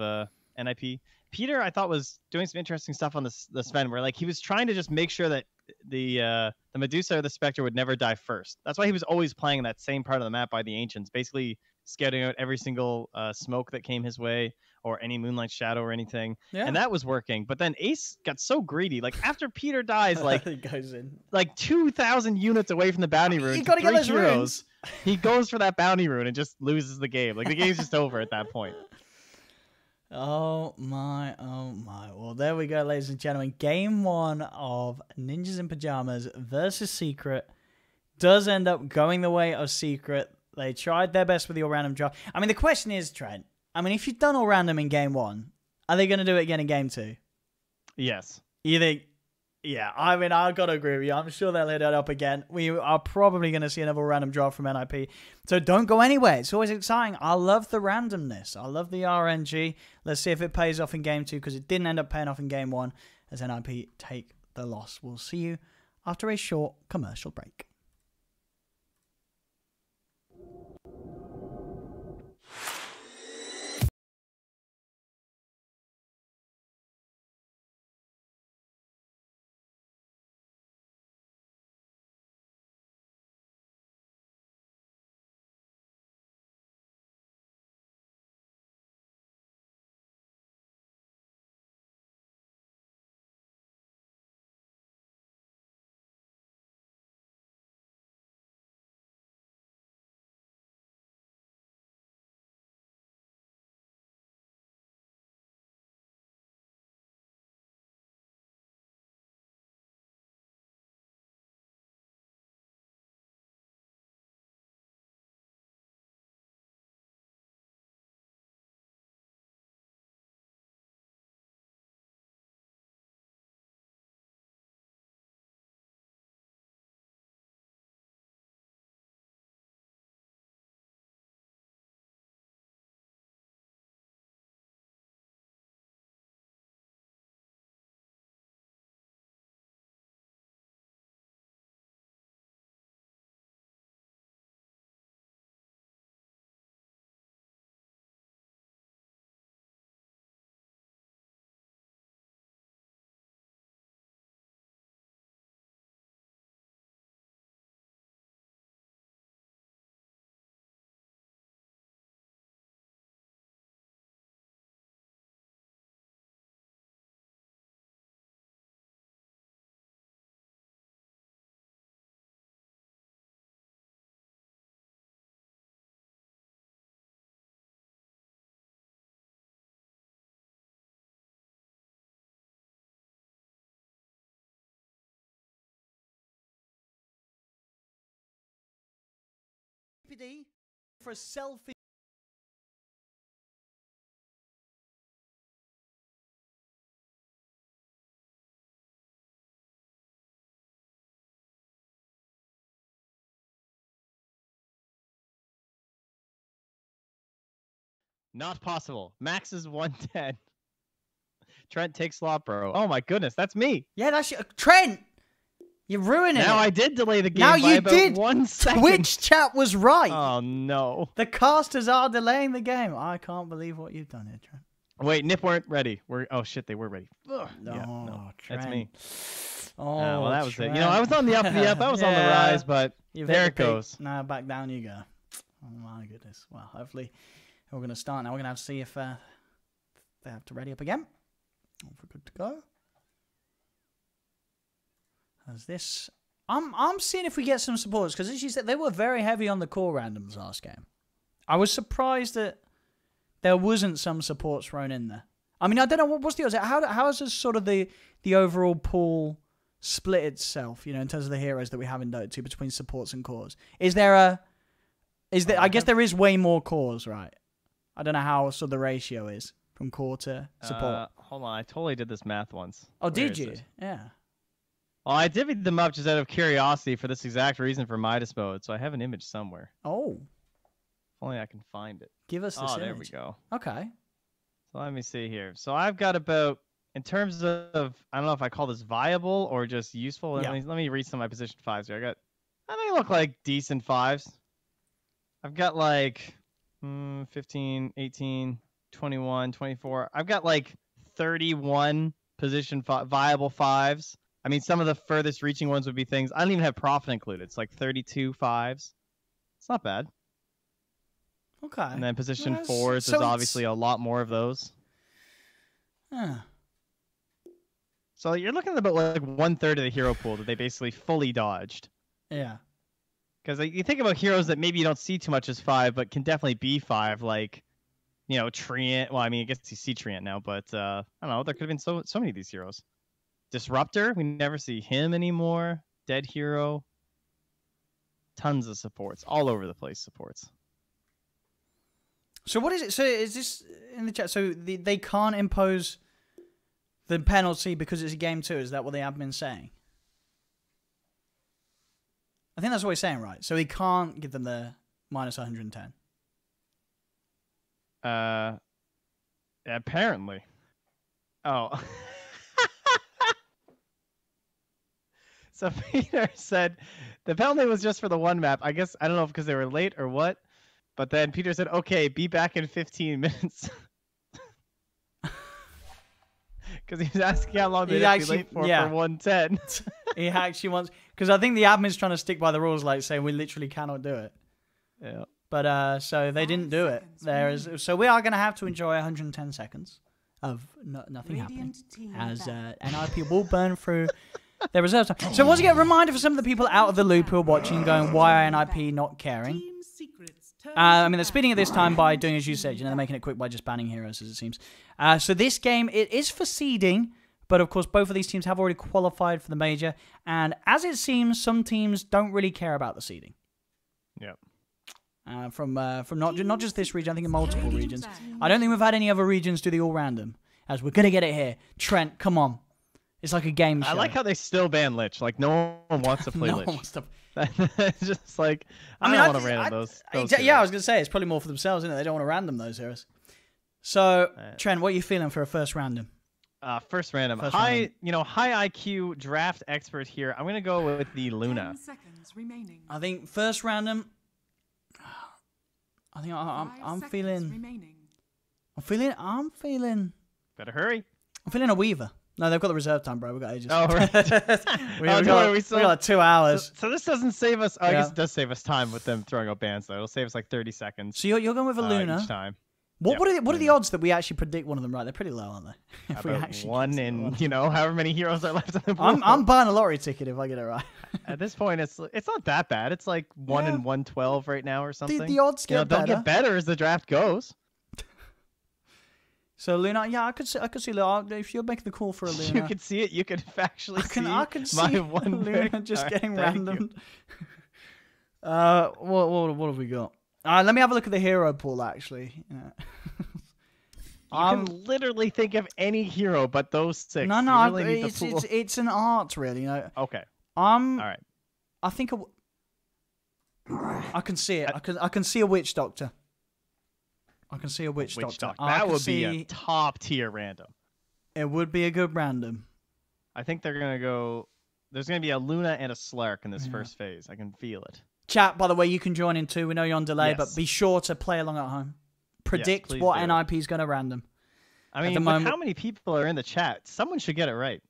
NiP. Peter, I thought, was doing some interesting stuff on the Sven, where like he was trying to just make sure that the Medusa or the Spectre would never die first. That's why he was always playing that same part of the map by the Ancients, basically scouting out every single smoke that came his way, or any Moonlight Shadow or anything. Yeah. And that was working. But then Ace got so greedy. Like, after Peter dies, like, he goes in. Like 2,000 units away from the bounty rune. You gotta get those runes. He goes for that bounty rune and just loses the game. Like, the game's just over at that point. Oh my, oh my. Well, there we go, ladies and gentlemen. Game 1 of Ninjas in Pajamas versus Secret does end up going the way of Secret. They tried their best with the all-random draft. I mean, the question is, Trent, I mean, if you've done all-random in Game 1, are they going to do it again in Game 2? Yes. You think? Yeah, I mean, I've got to agree with you. I'm sure they'll hit it up again. We are probably going to see another random draw from NiP. So don't go anywhere. It's always exciting. I love the randomness. I love the RNG. Let's see if it pays off in Game 2, because it didn't end up paying off in Game 1 as NiP take the loss. We'll see you after a short commercial break. For a selfie. Not possible. Max is 110. Trent takes slot, bro. Oh my goodness, that's me. Yeah, that's Trent. You're ruining it. Now I did delay the game Now by you about did. 1 second. Twitch chat was right. Oh no. The casters are delaying the game. I can't believe what you've done here, Trent. Wait, NiP weren't ready. Oh shit, they were ready. No, That's me. Oh, Well, that was Trent. it. You know, I was on the up and the up. I was on the Yeah. rise, but You've there hit it the peak. goes. Now back down you go. Oh my goodness. Well, hopefully we're going to start now. We're going to have to see if they have to ready up again. We're good to go. As this, I'm seeing if we get some supports, because as you said, they were very heavy on the core randoms last game. I was surprised that there wasn't some supports thrown in there. I mean, I don't know what's the odds. How is this sort of the overall pool split itself? You know, in terms of the heroes that we have in Dota 2 between supports and cores. Is there a? Is there? I guess there is way more cores, right? I don't know how sort of the ratio is from core to support. Hold on, I totally did this math once. Oh, Where did is you? it? Yeah. Well, I divvied them up just out of curiosity for this exact reason for Midas mode, so I have an image somewhere. Oh, If only I can find it. give us this Oh, there we image. go. Okay. So let me see here. So I've got about, in terms of, I don't know if I call this viable or just useful. Yeah. Let me read some of my position fives here. They look like decent fives. I've got like 15, 18, 21, 24. I've got like 31 position viable fives. I mean, some of the furthest reaching ones would be things, I don't even have profit included. It's like 32 fives. It's not bad. Okay. And then position Yes. fours, So there's it's- obviously a lot more of those. Huh. So you're looking at about like 1/3 of the hero pool that they basically fully dodged. Yeah. Because you think about heroes that maybe you don't see too much as 5, but can definitely be 5, like, you know, Treant. Well, I mean, I guess you see Treant now, but I don't know. There could have been so many of these heroes. Disruptor, we never see him anymore. Dead hero. Tons of supports, all over the place supports. So what is it? So is this in the chat? So they can't impose The penalty because it's a game 2. Is that what the admin's saying? I think that's what he's saying, right? So he can't give them the minus 110. Apparently. Oh. So Peter said the penalty was just for the one map. I guess I don't know if because they were late or what. But then Peter said, "Okay, be back in 15 minutes." Because he was asking how long they'd be late for 110. He actually wants, because I think the admin's trying to stick by the rules, like saying we literally cannot do it. Yeah. But so they didn't do it. So we are going to have to enjoy 110 seconds of nothing happening as NiP will burn through their reserve time. So once again, a reminder for some of the people out of the loop who are watching, going, why are NiP not caring? I mean, they're speeding it this time by doing as you said. You know, they're making it quick by just banning heroes, as it seems. So this game, it is for seeding, but of course, both of these teams have already qualified for the major. And as it seems, some teams don't really care about the seeding. Yep. From not just this region, I think in multiple regions. I don't think we've had any other regions do the all random. As we're gonna get it here. Trent, come on. It's like a game show. I like how they still ban Lich. Like no one wants to play no Lich. one wants to. It's just like I don't want to random those. Yeah, I was gonna say it's probably more for themselves, isn't it? They don't want to random those heroes. So, Trent, what are you feeling for a first random? First random. High IQ draft expert here. I'm gonna go with the Luna. 10 seconds remaining. I think first random. I think I'm feeling. Better hurry. I'm feeling a Weaver. No, they've got the reserve time, bro. We got ages. Oh, right. we got like 2 hours. So this doesn't save us. I guess it does save us time with them throwing up bans, though. It'll save us like 30 seconds. So you're going with a Luna each time. What are the odds that we actually predict one of them right? They're pretty low, aren't they? If we actually one in however many heroes are left on the board. I'm buying a lottery ticket if I get it right. At this point, it's not that bad. It's like 1 in 112 right now or something. The odds get better. They'll get better as the draft goes. So Luna, yeah, I could see Luna. If you're making the call for a Luna, you could see it. You could actually see. I can see one Luna just getting random. What have we got? Let me have a look at the hero pool. Actually, you can literally think of any hero but those 6. No, really it's an art, really. You know. Okay. All right. I think I can see it. I can see a witch doctor. I can see a witch doctor. That would be a top tier random. It would be a good random. I think they're gonna go. There's gonna be a Luna and a Slark in this first phase. I can feel it. Chat, by the way, you can join in too. We know you're on delay, but be sure to play along at home. Predict what NiP is gonna random. I mean, with how many people are in the chat? Someone should get it right.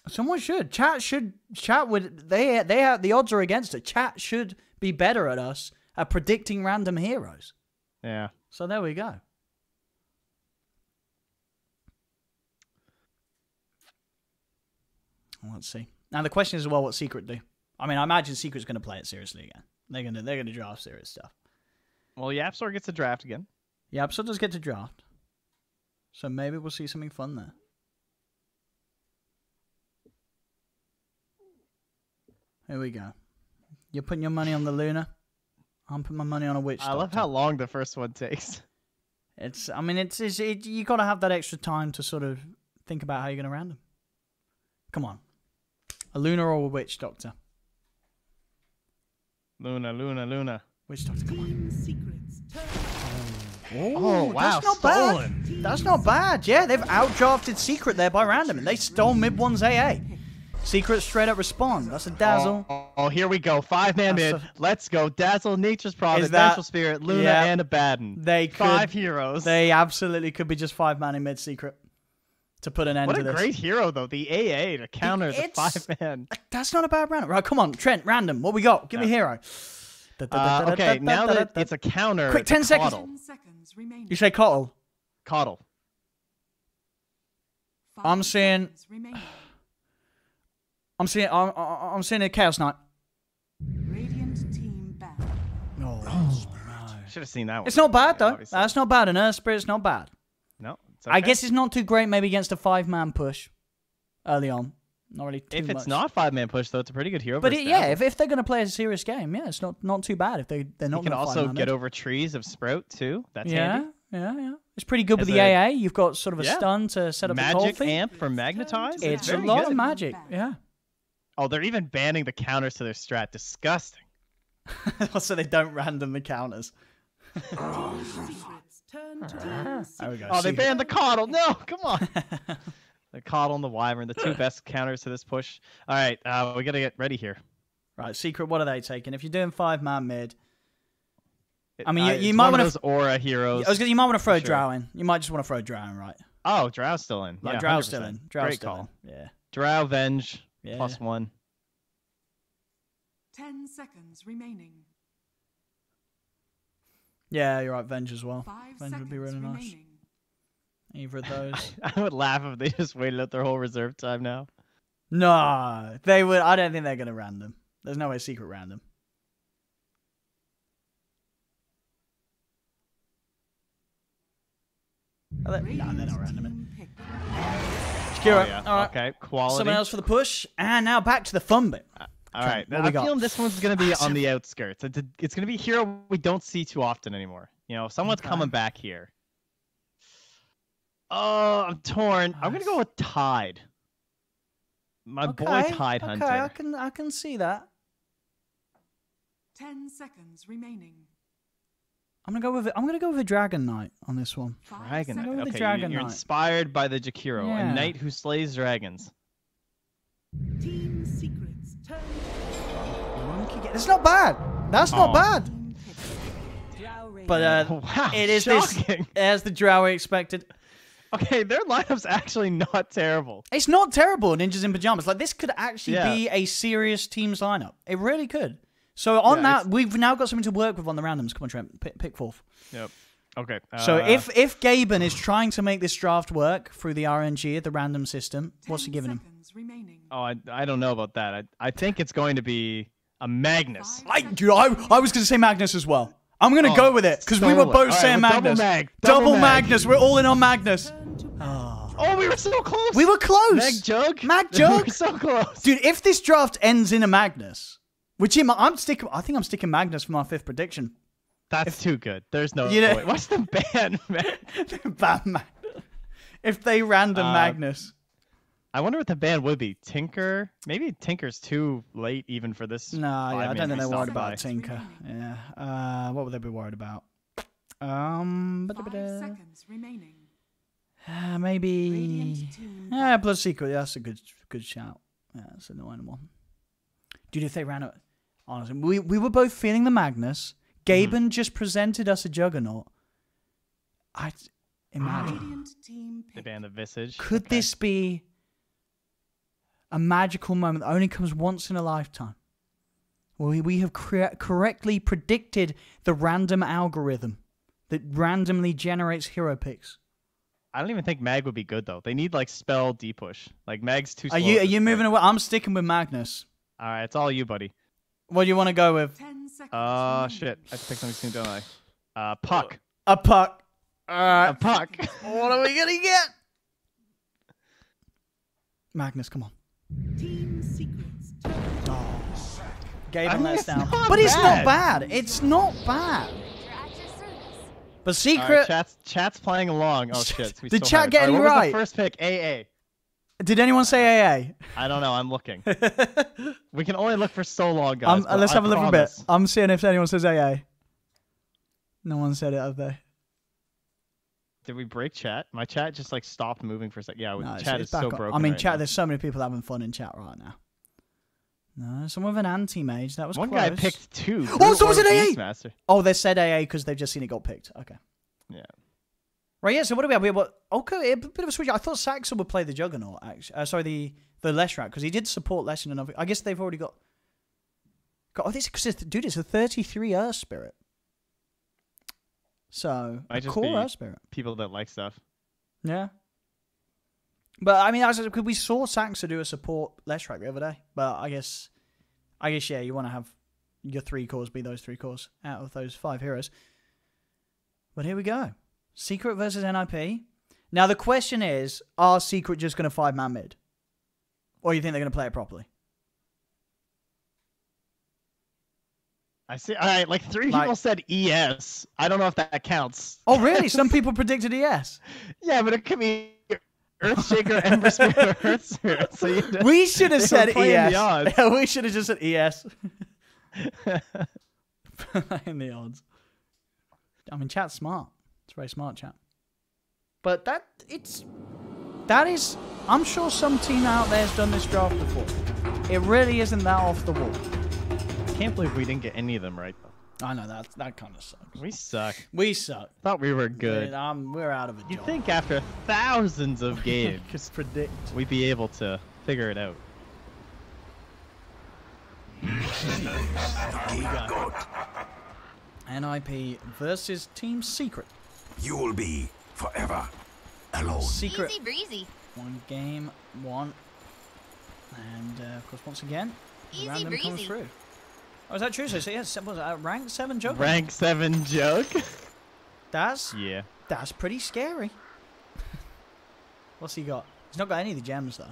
Someone should. Chat would. They have the odds are against it. Chat should be better at us at predicting random heroes. Yeah. So there we go. Let's see. Now the question is, well, what Secret do? I mean, I imagine Secret's going to play it seriously again. They're gonna draft serious stuff. Well, Yap Store gets a draft again. Yap Store does get to draft. So maybe we'll see something fun there. Here we go. You're putting your money on the Luna. I'm putting my money on a witch doctor. I love how long the first one takes. You got to have that extra time to sort of think about how you're going to random. Come on. A Luna or a witch doctor? Luna. Witch doctor, come on. Oh, wow. That's not bad. That's not bad. Yeah, they've outdrafted Secret there by random, and they stole mid one's AA. Secret straight up respond. That's a Dazzle. Oh, here we go. 5-man mid. Let's go. Dazzle, Nature's Prophet, Vengeful Spirit, Luna, and Abaddon. They could, 5 heroes. They absolutely could be just 5-man in mid Secret to put an end to this. What a great hero, though. The AA to counter the 5-man. That's not a bad random. Right, come on. Trent, random. What we got? Give me a hero. Okay, now that it's a counter. Quick, 10 seconds. 10 seconds remaining. You say Coddle? Coddle. I'm seeing a Chaos Knight. Radiant team back. No. Should have seen that one. It's not bad, though. Obviously. That's not bad. An Earth Spirit's not bad. No. It's okay. I guess it's not too great maybe against a 5-man push early on. Not really too much. If it's not 5-man push, though, it's a pretty good hero. But if they're going to play a serious game, yeah, it's not too bad if they're not going to You can also get over trees of Sprout, too. That's handy. Yeah. It's pretty good with As the a- AA. You've got sort of a Yeah. stun to set up the cold Magic feet. amp for magnetize. It's a very lot good. of magic. Yeah. Oh, they're even banning the counters to their strat. Disgusting. So they don't random the counters. Secrets turn to team There we go. Oh, they Secret. banned the coddle. No, come on. The coddle and the wyvern, the two best counters to this push. All right, we got to get ready here. Right, Secret, what are they taking? If you're doing 5-man mid, I mean, you It's might one want of those aura heroes. you might want to throw sure. Drow in. You might just want to throw Drow in, right? Oh, Drow's still in. Like Yeah, Drow's 100%. still in. Drow's Great still call. in. Yeah. Drow Venge Yeah. +1. 10 seconds remaining. Yeah, you're right. Venge as well. 5 Venge would be seconds really nice. remaining. Either of those. I would laugh if they just waited out their whole reserve time now. No, they would. I don't think they're going to random. There's no way Secret random. No, they're not Radiant randoming. team pick. Kira, Oh, yeah. all right. Okay, quality. Someone else for the push, and now back to the fun bit. All right, what we I'm got? feeling this one's going to be on the outskirts. It's going to be a hero we don't see too often anymore. You know, someone's coming back here. Oh, I'm torn. I'm going to go with Tide. My boy Tide Hunter. Okay, I can see that. 10 seconds remaining. I'm gonna go with a Dragon Knight on this one. 5 Dragon seconds. Knight. Go with the Okay, Dragon you're Knight. inspired by the Jakiro, Yeah. a knight who slays dragons. Team secrets turn to It's not bad. That's not Aw. bad. team pick. Drow Raven. But Wow, it is shocking. as the Drow we expected. Okay, their lineup's actually not terrible. It's not terrible. Ninjas in pajamas. Like this could actually Yeah. be a serious team's lineup. It really could. So on Yeah, that, it's- we've now got something to work with on the randoms. Come on, Trent, pick fourth. Yep. Okay. So if Gaben is trying to make this draft work through the RNG of the random system, what's he 10 giving him? seconds remaining. Oh, I don't know about that. I think it's going to be a Magnus. Five I was going to say Magnus as well. I'm going to go with it because we were stolen. both All right, saying well, double Magnus. mag, Double double mag. Magnus. We're all in on Magnus. Turn to Oh, we were so close. We were close. Mag Jug. Mag We Jug. were so close. Dude, if this draft ends in a Magnus, which I think I'm sticking Magnus for my fifth prediction. That's too good. There's no You know- point. What's the ban, man? Batman. If they random Magnus. I wonder what the ban would be. Tinker? Maybe Tinker's too late even for this. No, yeah, I don't think they're worried about seconds Tinker. remaining. Yeah. What would they be worried about? 5 seconds remaining. Maybe. Radiant team Yeah, Blood Secret. That's a good shout. Yeah, that's an annoying one. Dude, if they ran it, honestly, we were both feeling the Magnus. Gaben just presented us a Juggernaut. I imagine. Radiant team They pick. ban the Visage. Could Okay. this be a magical moment that only comes once in a lifetime? Where we have correctly predicted the random algorithm that randomly generates hero picks. I don't even think Mag would be good though. They need like spell D-push. Like Mag's too slow. Are at this you moving point. away? I'm sticking with Magnus. All right, it's all you, buddy. What do you want to go with? 10 seconds Oh remaining. shit! I have to pick something soon, don't I? Puck. A puck. A puck. What are we gonna get? Magnus, come on. Team secrets turn Gaben I mean, let us it's down. not But it's not bad. bad. It's not bad. But All Secret. right, chat's playing along. Oh shit! we Did still chat have it. get All any what was right? the first pick? AA. Did anyone say AA? I don't know. I'm looking. We can only look for so long, guys. but Let's I have a look for a bit. promise. I'm seeing if anyone says AA. No one said it, have they? Did we break chat? My chat just like stopped moving for a second. Yeah, No, chat is it's back so on. broken. I mean, right chat. now. There's so many people having fun in chat right now. No, someone with an anti-mage. That was One close. guy picked two. Oh, someone said AA! Beastmaster. Oh, they said AA because they've just seen it got picked. Okay. Yeah. Right, yeah, so what do we have? We have what? Okay, a bit of a switch. I thought Saxon would play the Juggernaut, actually. Sorry, the Leshrac, because he did support Lesh in another. I guess they've already got. Oh, this because dude, it's a 33 Earth Spirit. So Might a just core be- Earth Spirit. People that like stuff. Yeah. But I mean, because we saw Saxon do a support Leshrac the other day. But I guess yeah, you want to have your 3 cores be those 3 cores out of those 5 heroes. But here we go. Secret versus NiP. Now the question is, are Secret just going to 5-man mid? Or you think they're going to play it properly? I see. All right, like three Like- people said ES. I don't know if that counts. Oh, really? Some people predicted ES. Yeah, but it could be Earthshaker, Ember Spirit, or Earth Spirit. So you just, We should have they were said playing ES. the odds. We should have just said ES. In the odds. I mean, chat's smart. It's very smart, chat. But that is. I'm sure some team out there has done this draft before. It really isn't that off the wall. I can't believe we didn't get any of them right, though. I know that kind of sucks. We suck. We suck. Thought we were good. We're out of a job. You'd think after thousands of games, Just predict. we'd be able to figure it out. NiP versus Team Secret. You will be forever alone. Secret. Easy breezy. One game, one. And, of course, once again, Easy random comes breezy. through. Oh, is that true? So, yes, was it rank 7 joke? Rank 7 joke? That's Yeah. pretty scary. What's he got? He's not got any of the gems, though.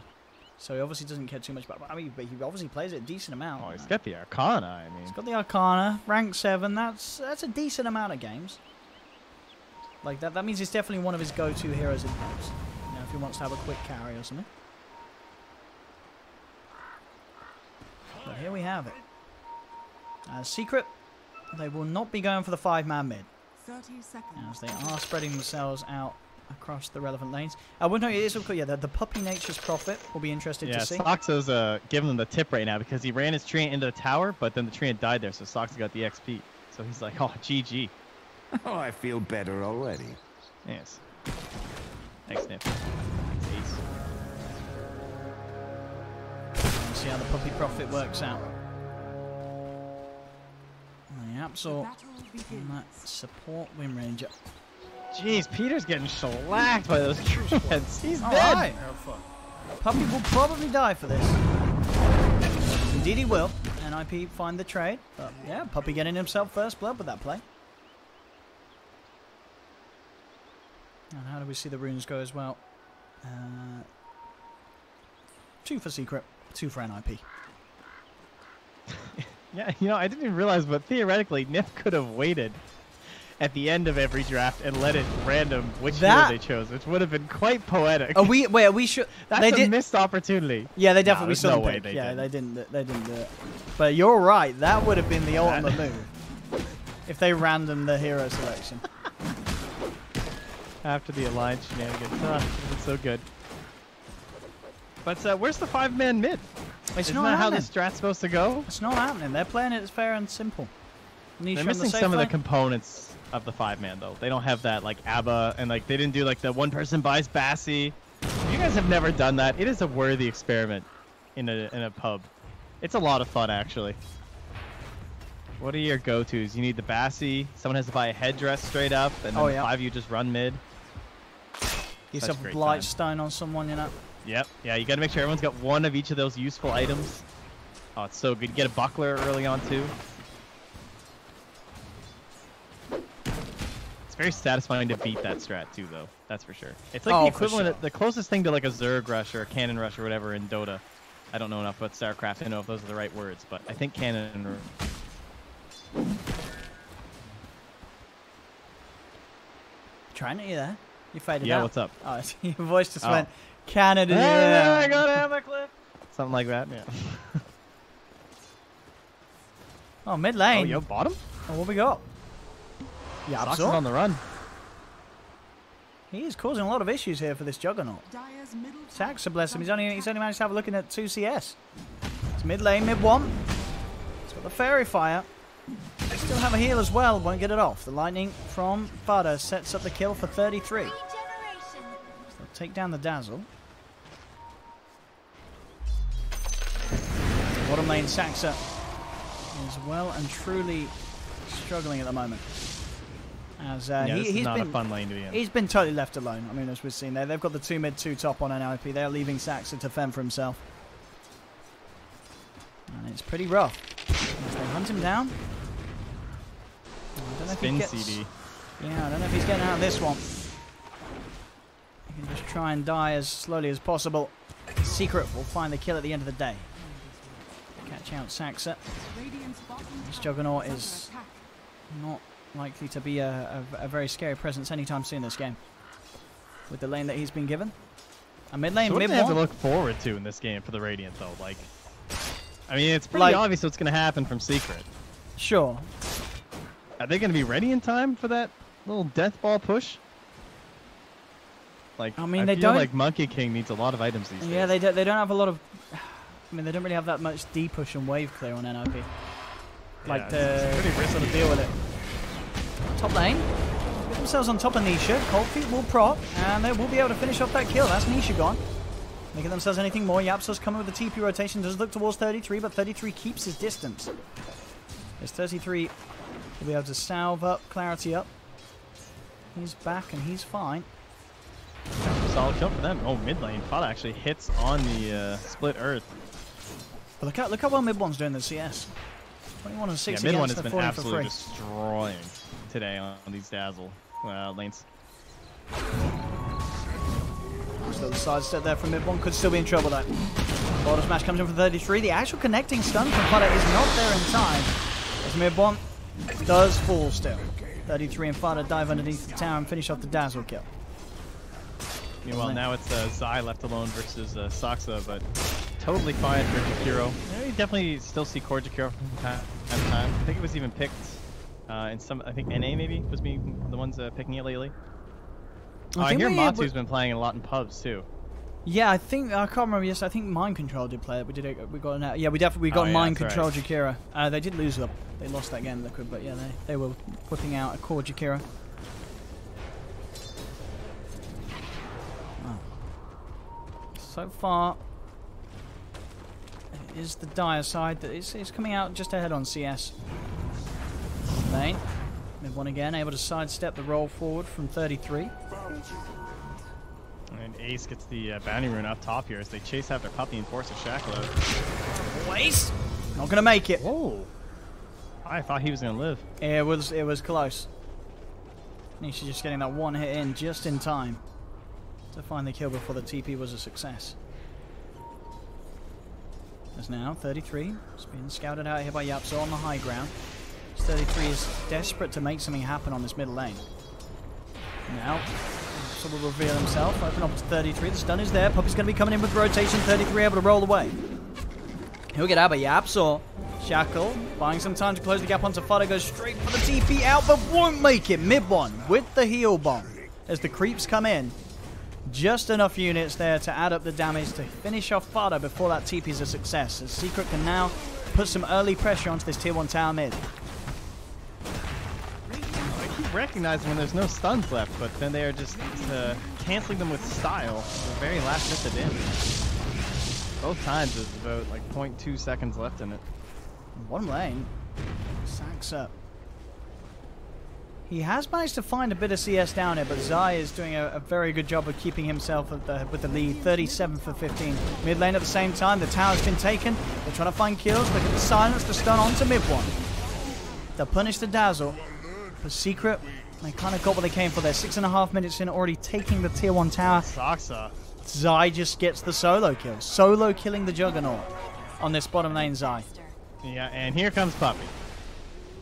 So he obviously doesn't care too much about. I mean, but he obviously plays it a decent amount. Oh, he's got the Arcana, I mean. He's got the Arcana, rank 7. That's a decent amount of games. Like that means it's definitely one of his go-to heroes in games. You know, if he wants to have a quick carry or something. But here we have it. Secret, they will not be going for the 5-man mid, 30 seconds. as they are spreading themselves out across the relevant lanes. I would note it is cool. Yeah, the puppy nature's prophet will be interested Yeah, to see. Soxo's giving him the tip right now because he ran his Treant into the tower, but then the Treant died there, so Soxo got the XP. So he's like, oh, GG. Oh, I feel better already. Yes. Thanks, NiP. Thanks, Ace. Let's see how the puppy prophet works out. The Absol Battle on begins. that support Wind Ranger. Jeez, Peter's getting shellacked by those Treants. He's All dead. right. Puppy will probably die for this. Indeed he will. NiP find the trade. But yeah, Puppy getting himself first blood with that play. And how do we see the runes go as well? 2 for Secret, 2 for NiP. Yeah, you know, I didn't even realize, but theoretically, NiP could have waited at the end of every draft and let it random which hero they chose, which would have been quite poetic. Are we sure? That's they a did. missed opportunity. Yeah, they No, definitely there's saw no the way pick. they Yeah, didn't. they didn't do it. But you're right. That would have been the ultimate move if they random the hero selection. After the alliance shenanigans. It's so good. But where's the 5-man mid? It's Isn't not that how happening. this strat's supposed to go? It's not happening. They're playing it as fair and simple. Niche They're on the missing safe some of the lane. components of the 5-man though. They don't have that like ABBA and like they didn't do like the one person buys Bassie. If you guys have never done that, it is a worthy experiment in a pub. It's a lot of fun actually. What are your go-tos? You need the Bassie. Someone has to buy a headdress straight up, and then Oh, the yeah. 5 of you just run mid. Get Such yourself a great blight time. stone on someone, you know. Yep. Yeah, you got to make sure everyone's got one of each of those useful items. Oh, it's so good. You get a buckler early on too. It's very satisfying to beat that strat too, though. That's for sure. It's like Oh, the for equivalent, sure. the closest thing to like a Zerg rush or a cannon rush or whatever in Dota. I don't know enough about StarCraft to know if those are the right words, but I think cannon. Trying to you there. You faded Yeah, out. what's up? Oh, your voice just Oh. went Canada. Hey, I gotta have a clip. Something like that. Yeah. Oh, mid Oh, lane. yo, bottom. Oh, what we got? Yeah, Sox is on the run. He is causing a lot of issues here for this Juggernaut. Dyer's middle Saxa, bless him. He's only managed to have a look in at 2 CS. It's mid lane, mid 1. He's got the Fairy Fire. Still have a heal as well. Won't get it off. The lightning from Fada sets up the kill for 33. Regeneration. They'll take down the Dazzle. Bottom lane, Saxa is well and truly struggling at the moment. As Yeah, this is he's not been a fun lane to be in. he's been totally left alone. I mean, as we've seen there, they've got the 2 mid, 2 top on NiP. They're leaving Saxa to fend for himself, and it's pretty rough. As they hunt him down. I don't know if he Spin gets, CD. Yeah, I don't know if he's getting out of this one. He can just try and die as slowly as possible. Secret will find the kill at the end of the day. Catch out Saxa. Radiant's bottom This tower Juggernaut is is under attack. not likely to be a very scary presence anytime soon this game. With the lane that he's been given. A mid lane, So what do mid they have to one. look forward to in this game for the Radiant, though? Like, I mean, it's pretty obvious what's going to happen from Secret. Sure. Are they going to be ready in time for that little death ball push? Like, I mean, I they feel don't- like Monkey King needs a lot of items these Yeah, days. they don't have a lot of. I mean, they don't really have that much D push and wave clear on NiP. Like Yeah, to sort of deal with it. Top lane. Get themselves on top of Nisha. Cold Feet will prop, and they will be able to finish off that kill. That's Nisha gone. Making themselves anything more. Yapso's coming with the TP rotation. Does look towards 33, but 33 keeps his distance. There's 33. Will be able to salve up, clarity up. He's back and he's fine. Solid kill for them. Oh, mid lane. Fada actually hits on the split earth. But look how well mid one's doing the CS. 21 and 6 Yeah, mid one against has the been 40 for absolutely free. destroying today on these Dazzle lanes. Still the sidestep there from mid one. Could still be in trouble though. Border smash comes in for 33. The actual connecting stun from Fada is not there in time. As mid one does fall still. 33 and Fada dive underneath the tower and finish off the Dazzle kill. Meanwhile, now it's Zai left alone versus Saxa, but totally fine for Jakiro. Yeah, you definitely still see core Jakiro from time to time. I think it was even picked in some, I think NA maybe was being the ones picking it lately. I hear Matsu's been playing a lot in pubs too. Yeah, I think I can't remember. Yes, I think Mind Control did play it. We did it. We got an. Yeah, we definitely got Mind Control right. Jakiro. They did lose them. They lost that game, Liquid, but yeah, they were whipping out a core Jakiro. Oh. So far, it is the dire side that is coming out just ahead on CS. Lane, mid one again, able to sidestep the roll forward from 33. And Ace gets the bounty rune up top here as they chase after Puppy and force a shackle out. Waste. Not gonna make it. Whoa! I thought he was gonna live. It was close. Nisha just getting that one hit in just in time to find the kill before the TP was a success. There's now 33. It's been scouted out here by Yapso on the high ground. 33 is desperate to make something happen on this middle lane. Now, so will reveal himself. Open up to 33. The stun is there. Puppy's going to be coming in with rotation. 33 able to roll away. He'll get out by Yapso. Shackle, buying some time to close the gap onto Fada, goes straight for the TP out, but won't make it. Mid one with the heal bomb as the creeps come in. Just enough units there to add up the damage to finish off Fada before that TP is a success. As Secret can now put some early pressure onto this tier 1 tower mid. I keep recognizing when there's no stuns left, but then they are just canceling them with style. The very last bit of damage. Both times there's about like 0.2 seconds left in it. Bottom lane, sacks up. He has managed to find a bit of CS down here, but Zai is doing a very good job of keeping himself with the lead. 37 for 15. Mid lane at the same time, the tower's been taken. They're trying to find kills. Look at the silence, the stun onto mid one. They'll punish the Dazzle. For Secret, they kind of got what they came for there. 6.5 minutes in, already taking the tier 1 tower. Saxa. Zai just gets the solo kill. Solo killing the Juggernaut on this bottom lane Zai. Yeah, and here comes Puppy.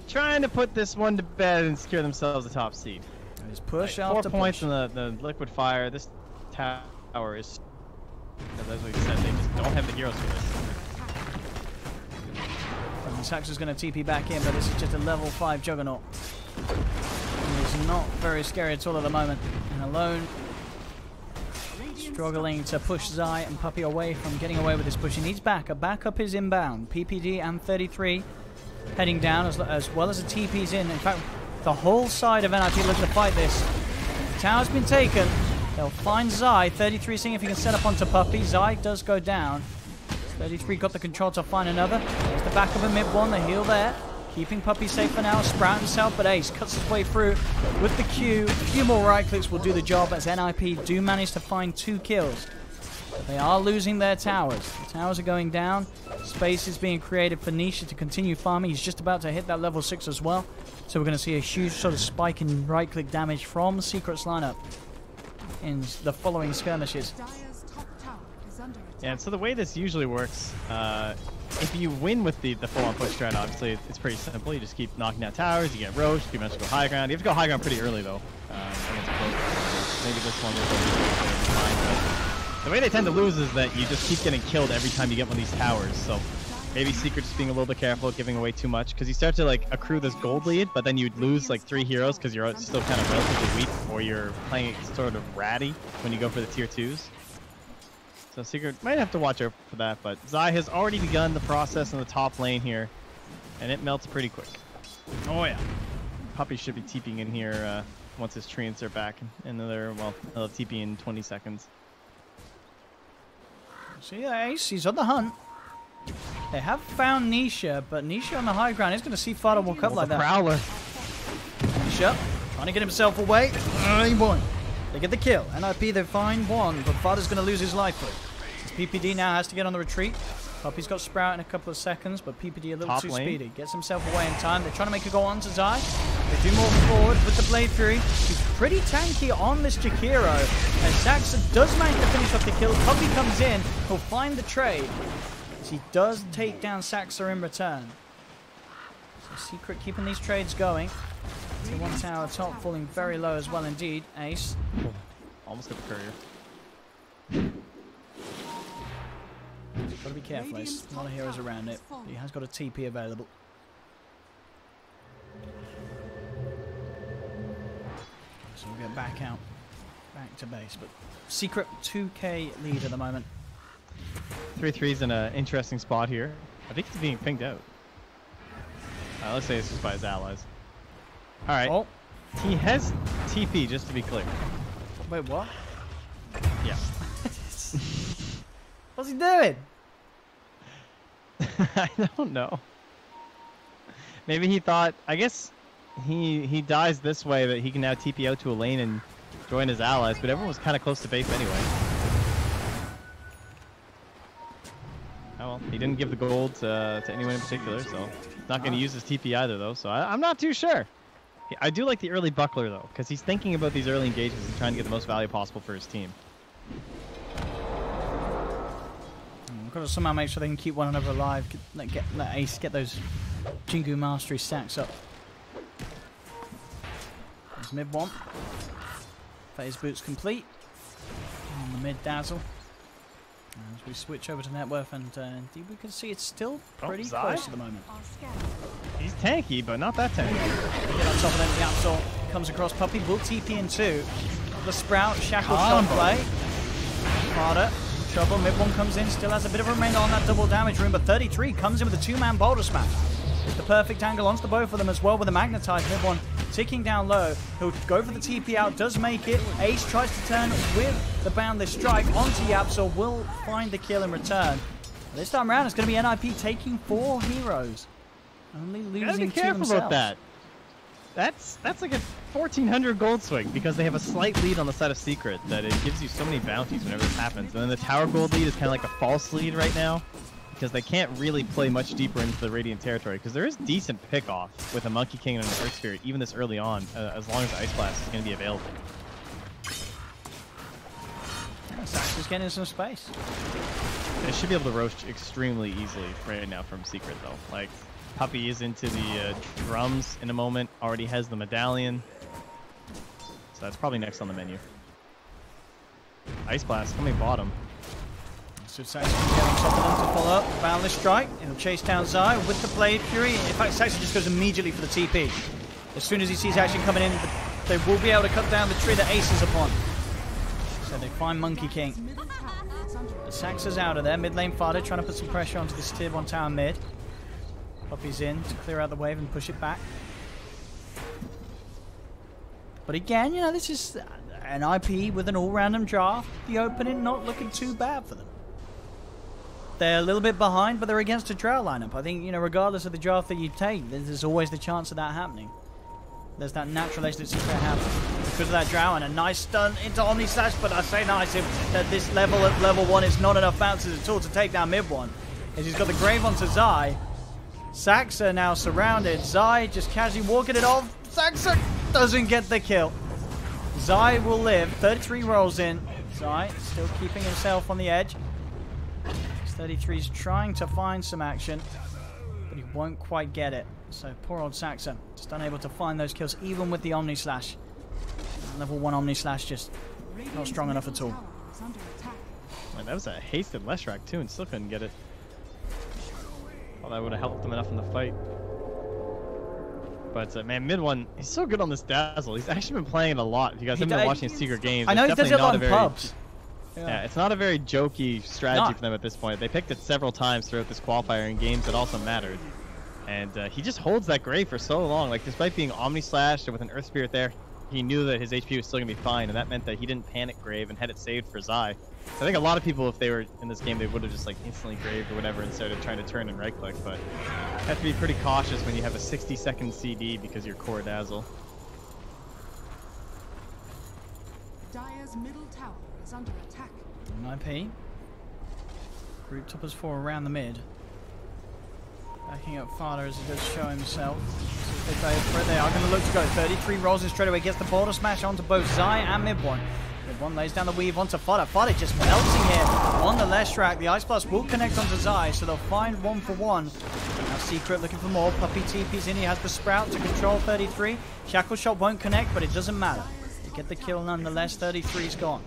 Trying to put this one to bed and secure themselves the top seed. Just push Like, after 4 points push. in the liquid fire. This tower is, as we said, they just don't have the heroes for this. Saxa's going to TP back in, but this is just a level 5 Juggernaut. He's not very scary at all at the moment. And alone, struggling to push Zai and Puppy away from getting away with this push. He needs backup. Backup is inbound. PPD and 33 heading down as well as the TP's in. In fact, the whole side of NiP looking to fight this. The tower's been taken. They'll find Zai. 33 seeing if he can set up onto Puppy. Zai does go down. 33 got the control to find another. There's the back of a mid one. The heal there. Keeping Puppy safe for now. Sprout himself, but Ace cuts his way through with the Q. A few more right clicks will do the job as NiP do manage to find 2 kills. They are losing their towers. The towers are going down. Space is being created for Nisha to continue farming. He's just about to hit that level 6 as well. So we're going to see a huge sort of spike in right-click damage from Secret's lineup in the following skirmishes. Dire's top tower is under attack. And so the way this usually works, if you win with the full-on push strat, obviously it's pretty simple. You just keep knocking down towers, you get roached, you eventually go high ground. You have to go high ground pretty early though. Against both. Maybe this one will be fine. The way they tend to lose is that you just keep getting killed every time you get one of these towers. So maybe Secret just being a little bit careful, giving away too much, because you start to like accrue this gold lead, but then you'd lose like 3 heroes because you're still kind of relatively weak, or you're playing it sort of ratty when you go for the tier 2s. So Secret might have to watch out for that, but Zai has already begun the process in the top lane here, and it melts pretty quick. Oh yeah. Puppy should be TPing in here once his treants are back. Another, well, another TP in 20 seconds. See Ace, he's on the hunt. They have found Nisha, but Nisha on the high ground is going to see Fada walk up like that. Prowler. Nisha trying to get himself away. Boy. They get the kill. NiP, they find one, but Fada's going to lose his life for it. PPD now has to get on the retreat. Puppy's got Sprout in a couple of seconds, but PPD a little too speedy. Gets himself away in time. They're trying to make a go on to Zai. They do more forward with the Blade Fury. He's pretty tanky on this Jakiro. And Saxa does manage to finish off the kill. Puppy comes in. He'll find the trade. As he does take down Saxa in return. So Secret keeping these trades going. Tier 1 tower top falling very low as well indeed. Ace. Almost got the courier. Got to be careful, Ace. A lot of heroes around it. He has got a TP available. So we'll get back out. Back to base. But Secret 2k lead at the moment. 3-3's in an interesting spot here. I think he's being pinged out. Let's say it's just by his allies. Alright. Oh. He has TP, just to be clear. Wait, what? Yeah. What's he doing? I don't know. Maybe he thought, I guess he dies this way that he can now TP out to a lane and join his allies, but everyone was kind of close to base anyway. Oh well, he didn't give the gold to anyone in particular, so he's not going to use his TP either though, so I'm not too sure. I do like the early buckler though, because he's thinking about these early engagements and trying to get the most value possible for his team. We've got to somehow make sure they can keep one another alive. Let Ace get those Jingu Mastery stacks up. There's mid one. Phase boots complete. And the mid dazzle. As we switch over to net worth, and indeed we can see it's still pretty close at the moment. He's tanky, but not that tanky. Get on top of them, the Absol comes across Puppy, will TP in two. The Sprout, Shackle shot play. Harder. Trouble, mid one comes in, still has a bit of a remainder on that double damage room, but 33 comes in with a 2-man boulder smash. The perfect angle onto both of them as well with the magnetize. Mid one ticking down low. He'll go for the TP out, does make it. Ace tries to turn with the boundless strike onto Yapsor, will find the kill in return. This time around, it's going to be NiP taking 4 heroes. Only losing 2 themselves. About that. That's like a 1400 gold swing because they have a slight lead on the side of Secret that it gives you so many bounties whenever this happens. And then the tower gold lead is kind of like a false lead right now because they can't really play much deeper into the Radiant territory because there is decent pick off with a Monkey King and an Earth Spirit even this early on as long as the Ice Blast is going to be available. Sax is getting some space. They should be able to roast extremely easily right now from Secret though. Like Puppy is into the drums in a moment, already has the medallion. So that's probably next on the menu. Ice Blast coming bottom. So Saxon can get on top of them to follow up. Boundless strike. He'll chase down Zai with the Blade Fury. In fact, Saxon just goes immediately for the TP. As soon as he sees action coming in, they will be able to cut down the tree that Ace is upon. So they find Monkey King. The Saxon's out of there. Mid lane Fada trying to put some pressure onto this tier 1 tower mid. Puppy's in to clear out the wave and push it back. But again, you know, this is an IP with an all-random draft. The opening not looking too bad for them. They're a little bit behind, but they're against a Drow lineup. I think, you know, regardless of the draft that you take, there's always the chance of that happening. There's that natural edge that's going to happen because of that Drow and a nice stun into Omni Slash. But I say nice if at this level, at level 1, it's not enough bounces at all to take down mid one. As he's got the Grave onto Zai. Saxa now surrounded. Zai just casually walking it off. Saxa doesn't get the kill. Zai will live. 33 rolls in. Zai still keeping himself on the edge. 33's trying to find some action, but he won't quite get it. So poor old Saxa, just unable to find those kills, even with the Omni Slash. Level 1 Omni Slash just not strong enough at all. Man, that was a hasted Leshrac too, and still couldn't get it. Well, that would have helped him enough in the fight. But man, mid one, he's so good on this Dazzle. He's actually been playing it a lot. If you guys haven't been watching his Secret games, I know he does it a lot in pubs. Yeah, it's not a very jokey strategy for them at this point. They picked it several times throughout this qualifier in games that also mattered. And he just holds that Grave for so long. Like, despite being Omni Slashed or with an Earth Spirit there, he knew that his HP was still going to be fine, and that meant that he didn't panic Grave and had it saved for Zai. I think a lot of people, if they were in this game, they would have just like instantly Graved or whatever instead of trying to turn and right-click, but you have to be pretty cautious when you have a 60-second CD because you're core Dazzle. Dire's middle tower is under attack. NiP. Group toppers 4 around the mid. Backing up farther as he does show himself. So if they go for it, they are going to look to go. 33 rolls in straight away, gets the border smash onto both Zai and mid one. Mid one lays down the weave onto Fodder. Fodder just melting here on the Leshrac. The Ice Blast will connect onto Zai, so they'll find 1 for 1. Now Secret looking for more. Puppy TP's in. He has the Sprout to control 33. Shackle Shot won't connect, but it doesn't matter. They get the kill nonetheless. 33's gone.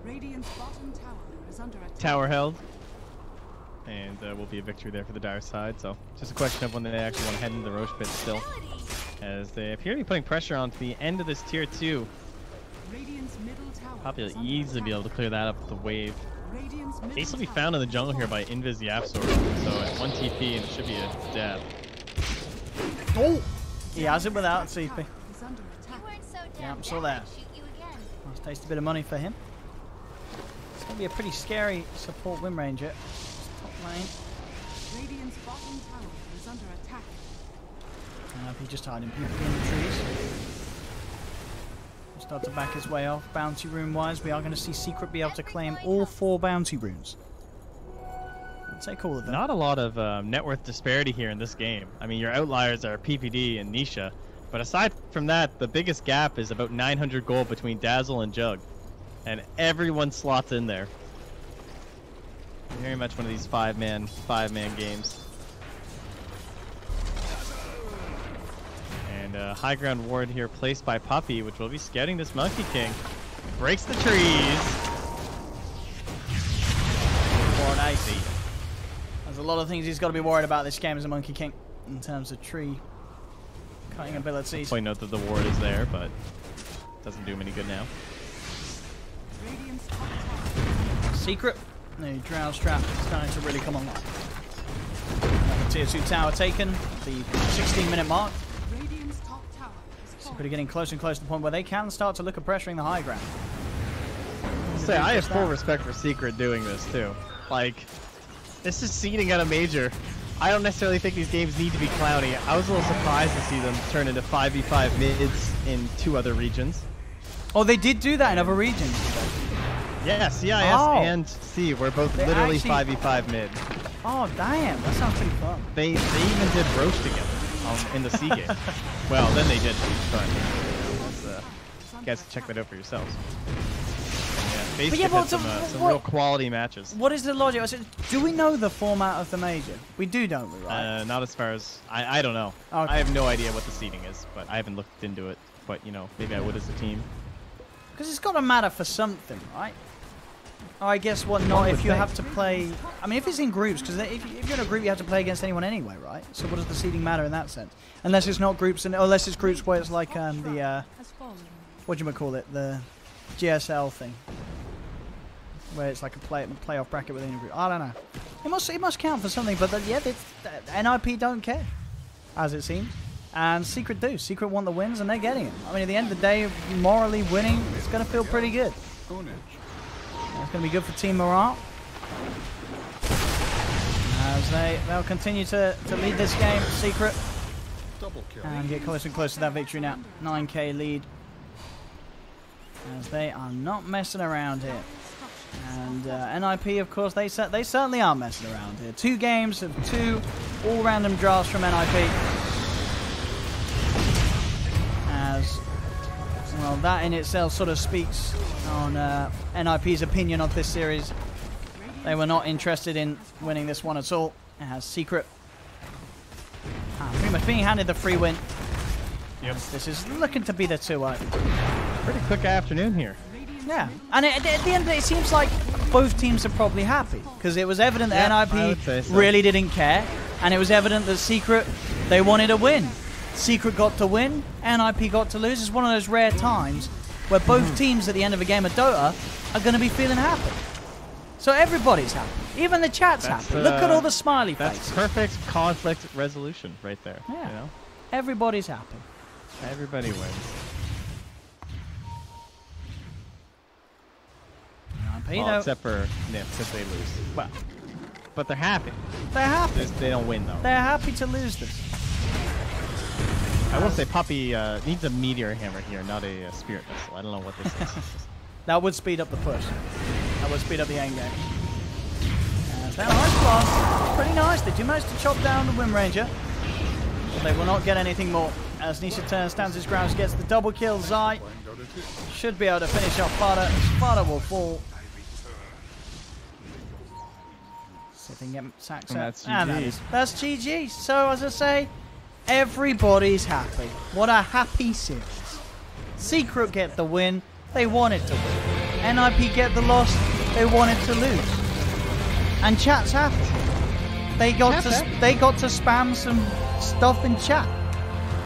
Radiant's bottom tower is under attack. Tower held. And will be a victory there for the Dire side. So just a question of when they actually want to head into the Roche pit still. As they appear to be putting pressure onto the end of this tier 2. Radiant's middle tower Probably is under easily be able to clear that up with the wave. Radiant's middle Ace will be tower found in the jungle here by Invis Yapsor. So at 1 TP and it should be a dab. Oh! He has it without CP. is under attack. Yeah, I'm still there. Nice taste a bit of money for him. It's going to be a pretty scary support win range here. Top lane. Radiant's bottom tower is under attack. He just hiding people in the trees. We'll start to back his way off. Bounty rune wise, we are going to see Secret be able to claim all 4 bounty runes. I'll take all of them. Not a lot of net worth disparity here in this game. I mean, your outliers are PPD and Nisha. But aside from that, the biggest gap is about 900 gold between Dazzle and Jug. And everyone slots in there. Very much one of these five-man games. And high ground ward here placed by Puppy, which will be scouting this Monkey King. Breaks the trees. Ward AC. There's a lot of things he's got to be worried about this game as a Monkey King in terms of tree cutting abilities. Point out that the ward is there, but doesn't do him any good now. Radiant's top tower. Secret. The Drow Strap is starting to really come online. The tier 2 tower taken. The 16-minute mark. Radiant's top tower is Secret are getting closer and closer to the point where they can start to look at pressuring the high ground. Say, I have full respect for Secret doing this too. Like, this is seeding at a major. I don't necessarily think these games need to be clowny. I was a little surprised to see them turn into 5v5 mids in 2 other regions. Oh, they did do that in other regions. Yeah, CIS and C were both They literally actually- 5v5 mid. Oh, damn. That sounds pretty fun. They even did Roche together in the C game. Well, then they did, but you guys can check that out for yourselves. Yeah, yeah, but some real quality matches. What is the logic? I said, do we know the format of the major? We do, don't we, right? Not as far as I don't know. Okay. I have no idea what the seeding is, but I haven't looked into it. But you know, maybe I would as a team. Because it's got to matter for something, right? Oh, I guess what not if you have to play... I mean, if it's in groups, because if you're in a group, you have to play against anyone anyway, right? So what does the seeding matter in that sense? Unless it's not groups, unless it's groups where it's like the... has fallen. what do you call it? The GSL thing. Where it's like a playoff bracket within a group. I don't know. It must count for something, but yeah, NiP don't care, as it seems. And Secret do. Secret want the wins, and they're getting it. I mean, at the end of the day, morally winning, it's going to feel pretty good. It's going to be good for team morale. As they'll continue to lead this game, Secret. And get closer and closer to that victory now. 9k lead. As they are not messing around here. And NiP, of course, they certainly are messing around here. 2 games of 2 all random drafts from NiP. As well, that in itself sort of speaks on NiP's opinion of this series. They were not interested in winning this one at all. It has Secret. Pretty much being handed the free win. Yep. This is looking to be the 2-0. Pretty quick afternoon here. Yeah. And at the end of it, it seems like both teams are probably happy. Because it was evident that I NiP would say so. really didn't care. And it was evident that Secret, they wanted a win. Secret got to win, NiP got to lose. It's one of those rare times where both teams at the end of a game of Dota are going to be feeling happy. So everybody's happy. Even the chat's happy. Look at all the smiley faces. That's perfect conflict resolution right there. Yeah. You know? Everybody's happy. Everybody wins. NiP, Well, though, except for NiP, since they lose. Well, but they're happy. they're happy. They don't win, though. They're happy to lose this. I will say Puppy needs a meteor hammer here, not a spirit missile. I don't know what this is. That would speed up the push. That would speed up the end game. That nice blast. Pretty nice. They do manage to chop down the Wind Ranger. But they will not get anything more. As Nisha turns, stands his ground, gets the double kill. Zai should be able to finish off Fada. Fada will fall. See if they can get sacks And out. that's And GG. that's GG. So, as I say, everybody's happy. What a happy series. Secret get the win. They wanted to win. NiP get the loss. They wanted to lose. And chat's happy. They got to spam some stuff in chat.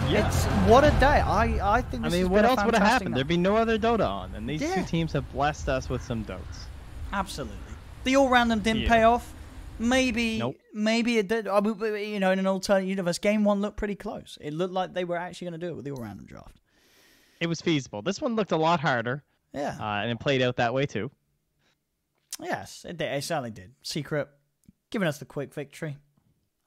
Yeah. It's what a day. I think. This has what been a else would have fantastic happened? night. There'd be no other Dota on, and these Yeah. two teams have blessed us with some Dotes. Absolutely. The all random didn't Yeah. pay off. Maybe. Nope. Maybe it did. I mean, you know, in an alternate universe, game one looked pretty close. It looked like they were actually going to do it with the all random draft. It was feasible. This one looked a lot harder, Yeah. and it played out that way too. Yes, it did. It certainly did. Secret giving us the quick victory.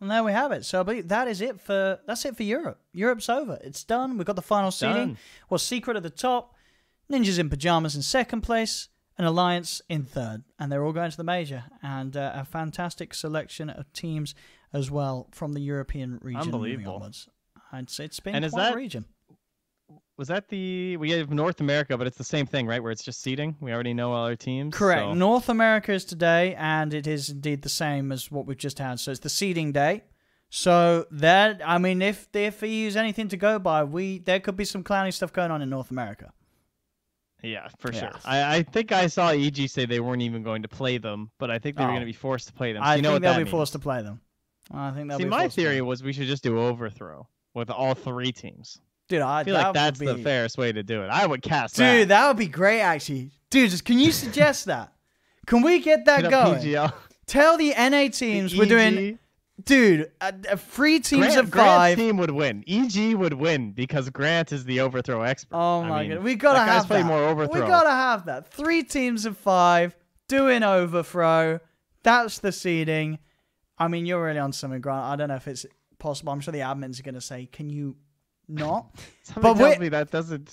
And there we have it. So I believe that's it for Europe. Europe's over. It's done. We've got the final seeding. Done. Well, Secret at the top, Ninjas in Pajamas in second place, and Alliance in third. And they're all going to the major. And a fantastic selection of teams as well from the European region. Unbelievable. Moving onwards. I'd say it's been And is quite a that- region. Was that we have North America, but it's the same thing, right? Where it's just seeding. We already know all our teams. Correct. So. North America is today, and it is indeed the same as what we've just had. So it's the seeding day. So that, I mean, if EU's anything to go by, there could be some clowny stuff going on in North America. Yeah, for Yeah. sure. I think I saw EG say they weren't even going to play them, but I think they were Oh. going to be forced to play them. So I you know think what they'll that be means. forced to play them. I think they'll See, be my forced to play theory them. was we should just do overthrow with all three teams. Dude, I feel like that's would the be... fairest way to do it. I would cast Dude, that. that would be great, actually. Dude, can you suggest that? Can we get that Hit up going? PGL. Tell the NA teams The we're doing... EG. Dude, 3 teams of Grant's 5. team would win. EG would win because Grant is the overthrow expert. Oh I my mean, god, we gotta that guy's have played that. more overthrow. We gotta have that. 3 teams of 5 doing overthrow. That's the seeding. I mean, you're really on something, Grant. I don't know if it's possible. I'm sure the admins are gonna say, "Can you not?" Somebody but tells me that doesn't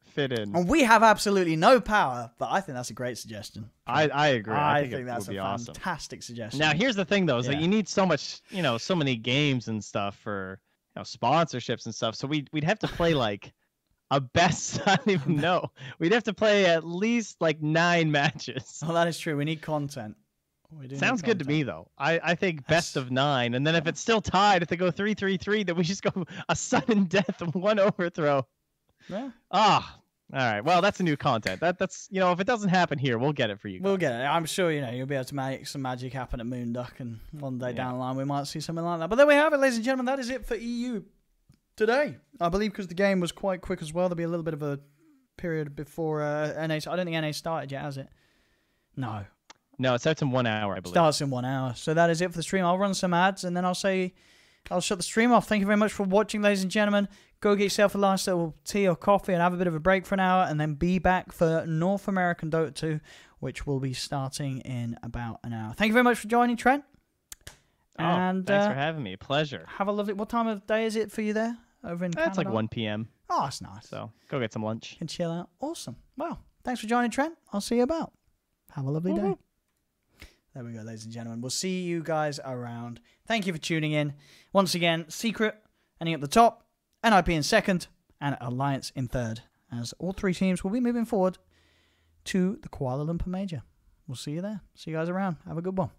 fit in. And we have absolutely no power. But I think that's a great suggestion. I agree. I think think it that's would a be awesome. fantastic suggestion. Now, here's the thing, though, is Yeah. that you need so much, so many games and stuff for sponsorships and stuff. So we'd have to play like a best. I don't even know. We'd have to play at least like 9 matches. Oh, that is true. We need content. We do need Sounds good to me, content. though. I think best of 9, and then if it's still tied, if they go 3-3-3, then we just go a sudden death and 1 overthrow. Yeah. All right. Well, that's a new content. That's if it doesn't happen here, we'll get it for you. We'll get it. I'm sure you'll be able to make some magic happen at Moonduck, and one day down the line we might see something like that. But there we have it, ladies and gentlemen. That is it for EU today. I believe because the game was quite quick as well. There'll be a little bit of a period before NA. I don't think NA started yet, has it? No. No, it starts in 1 hour, I believe. Starts in 1 hour. So that is it for the stream. I'll run some ads and then I'll shut the stream off. Thank you very much for watching, ladies and gentlemen. Go get yourself a nice little tea or coffee and have a bit of a break for an hour, and then be back for North American Dota 2, which will be starting in about an hour. Thank you very much for joining, Trent. And thanks for having me. Pleasure. have a lovely... What time of day is it for you there over in Canada? It's like 1 p.m. Oh, that's nice. So go get some lunch. You can chill out. Awesome. Well, thanks for joining, Trent. I'll see you about. Have a lovely day. There we go, ladies and gentlemen. We'll see you guys around. Thank you for tuning in. Once again, Secret ending at the top, NiP in second, and Alliance in third, as all 3 teams will be moving forward to the Kuala Lumpur Major. we'll see you there. See you guys around. Have a good one.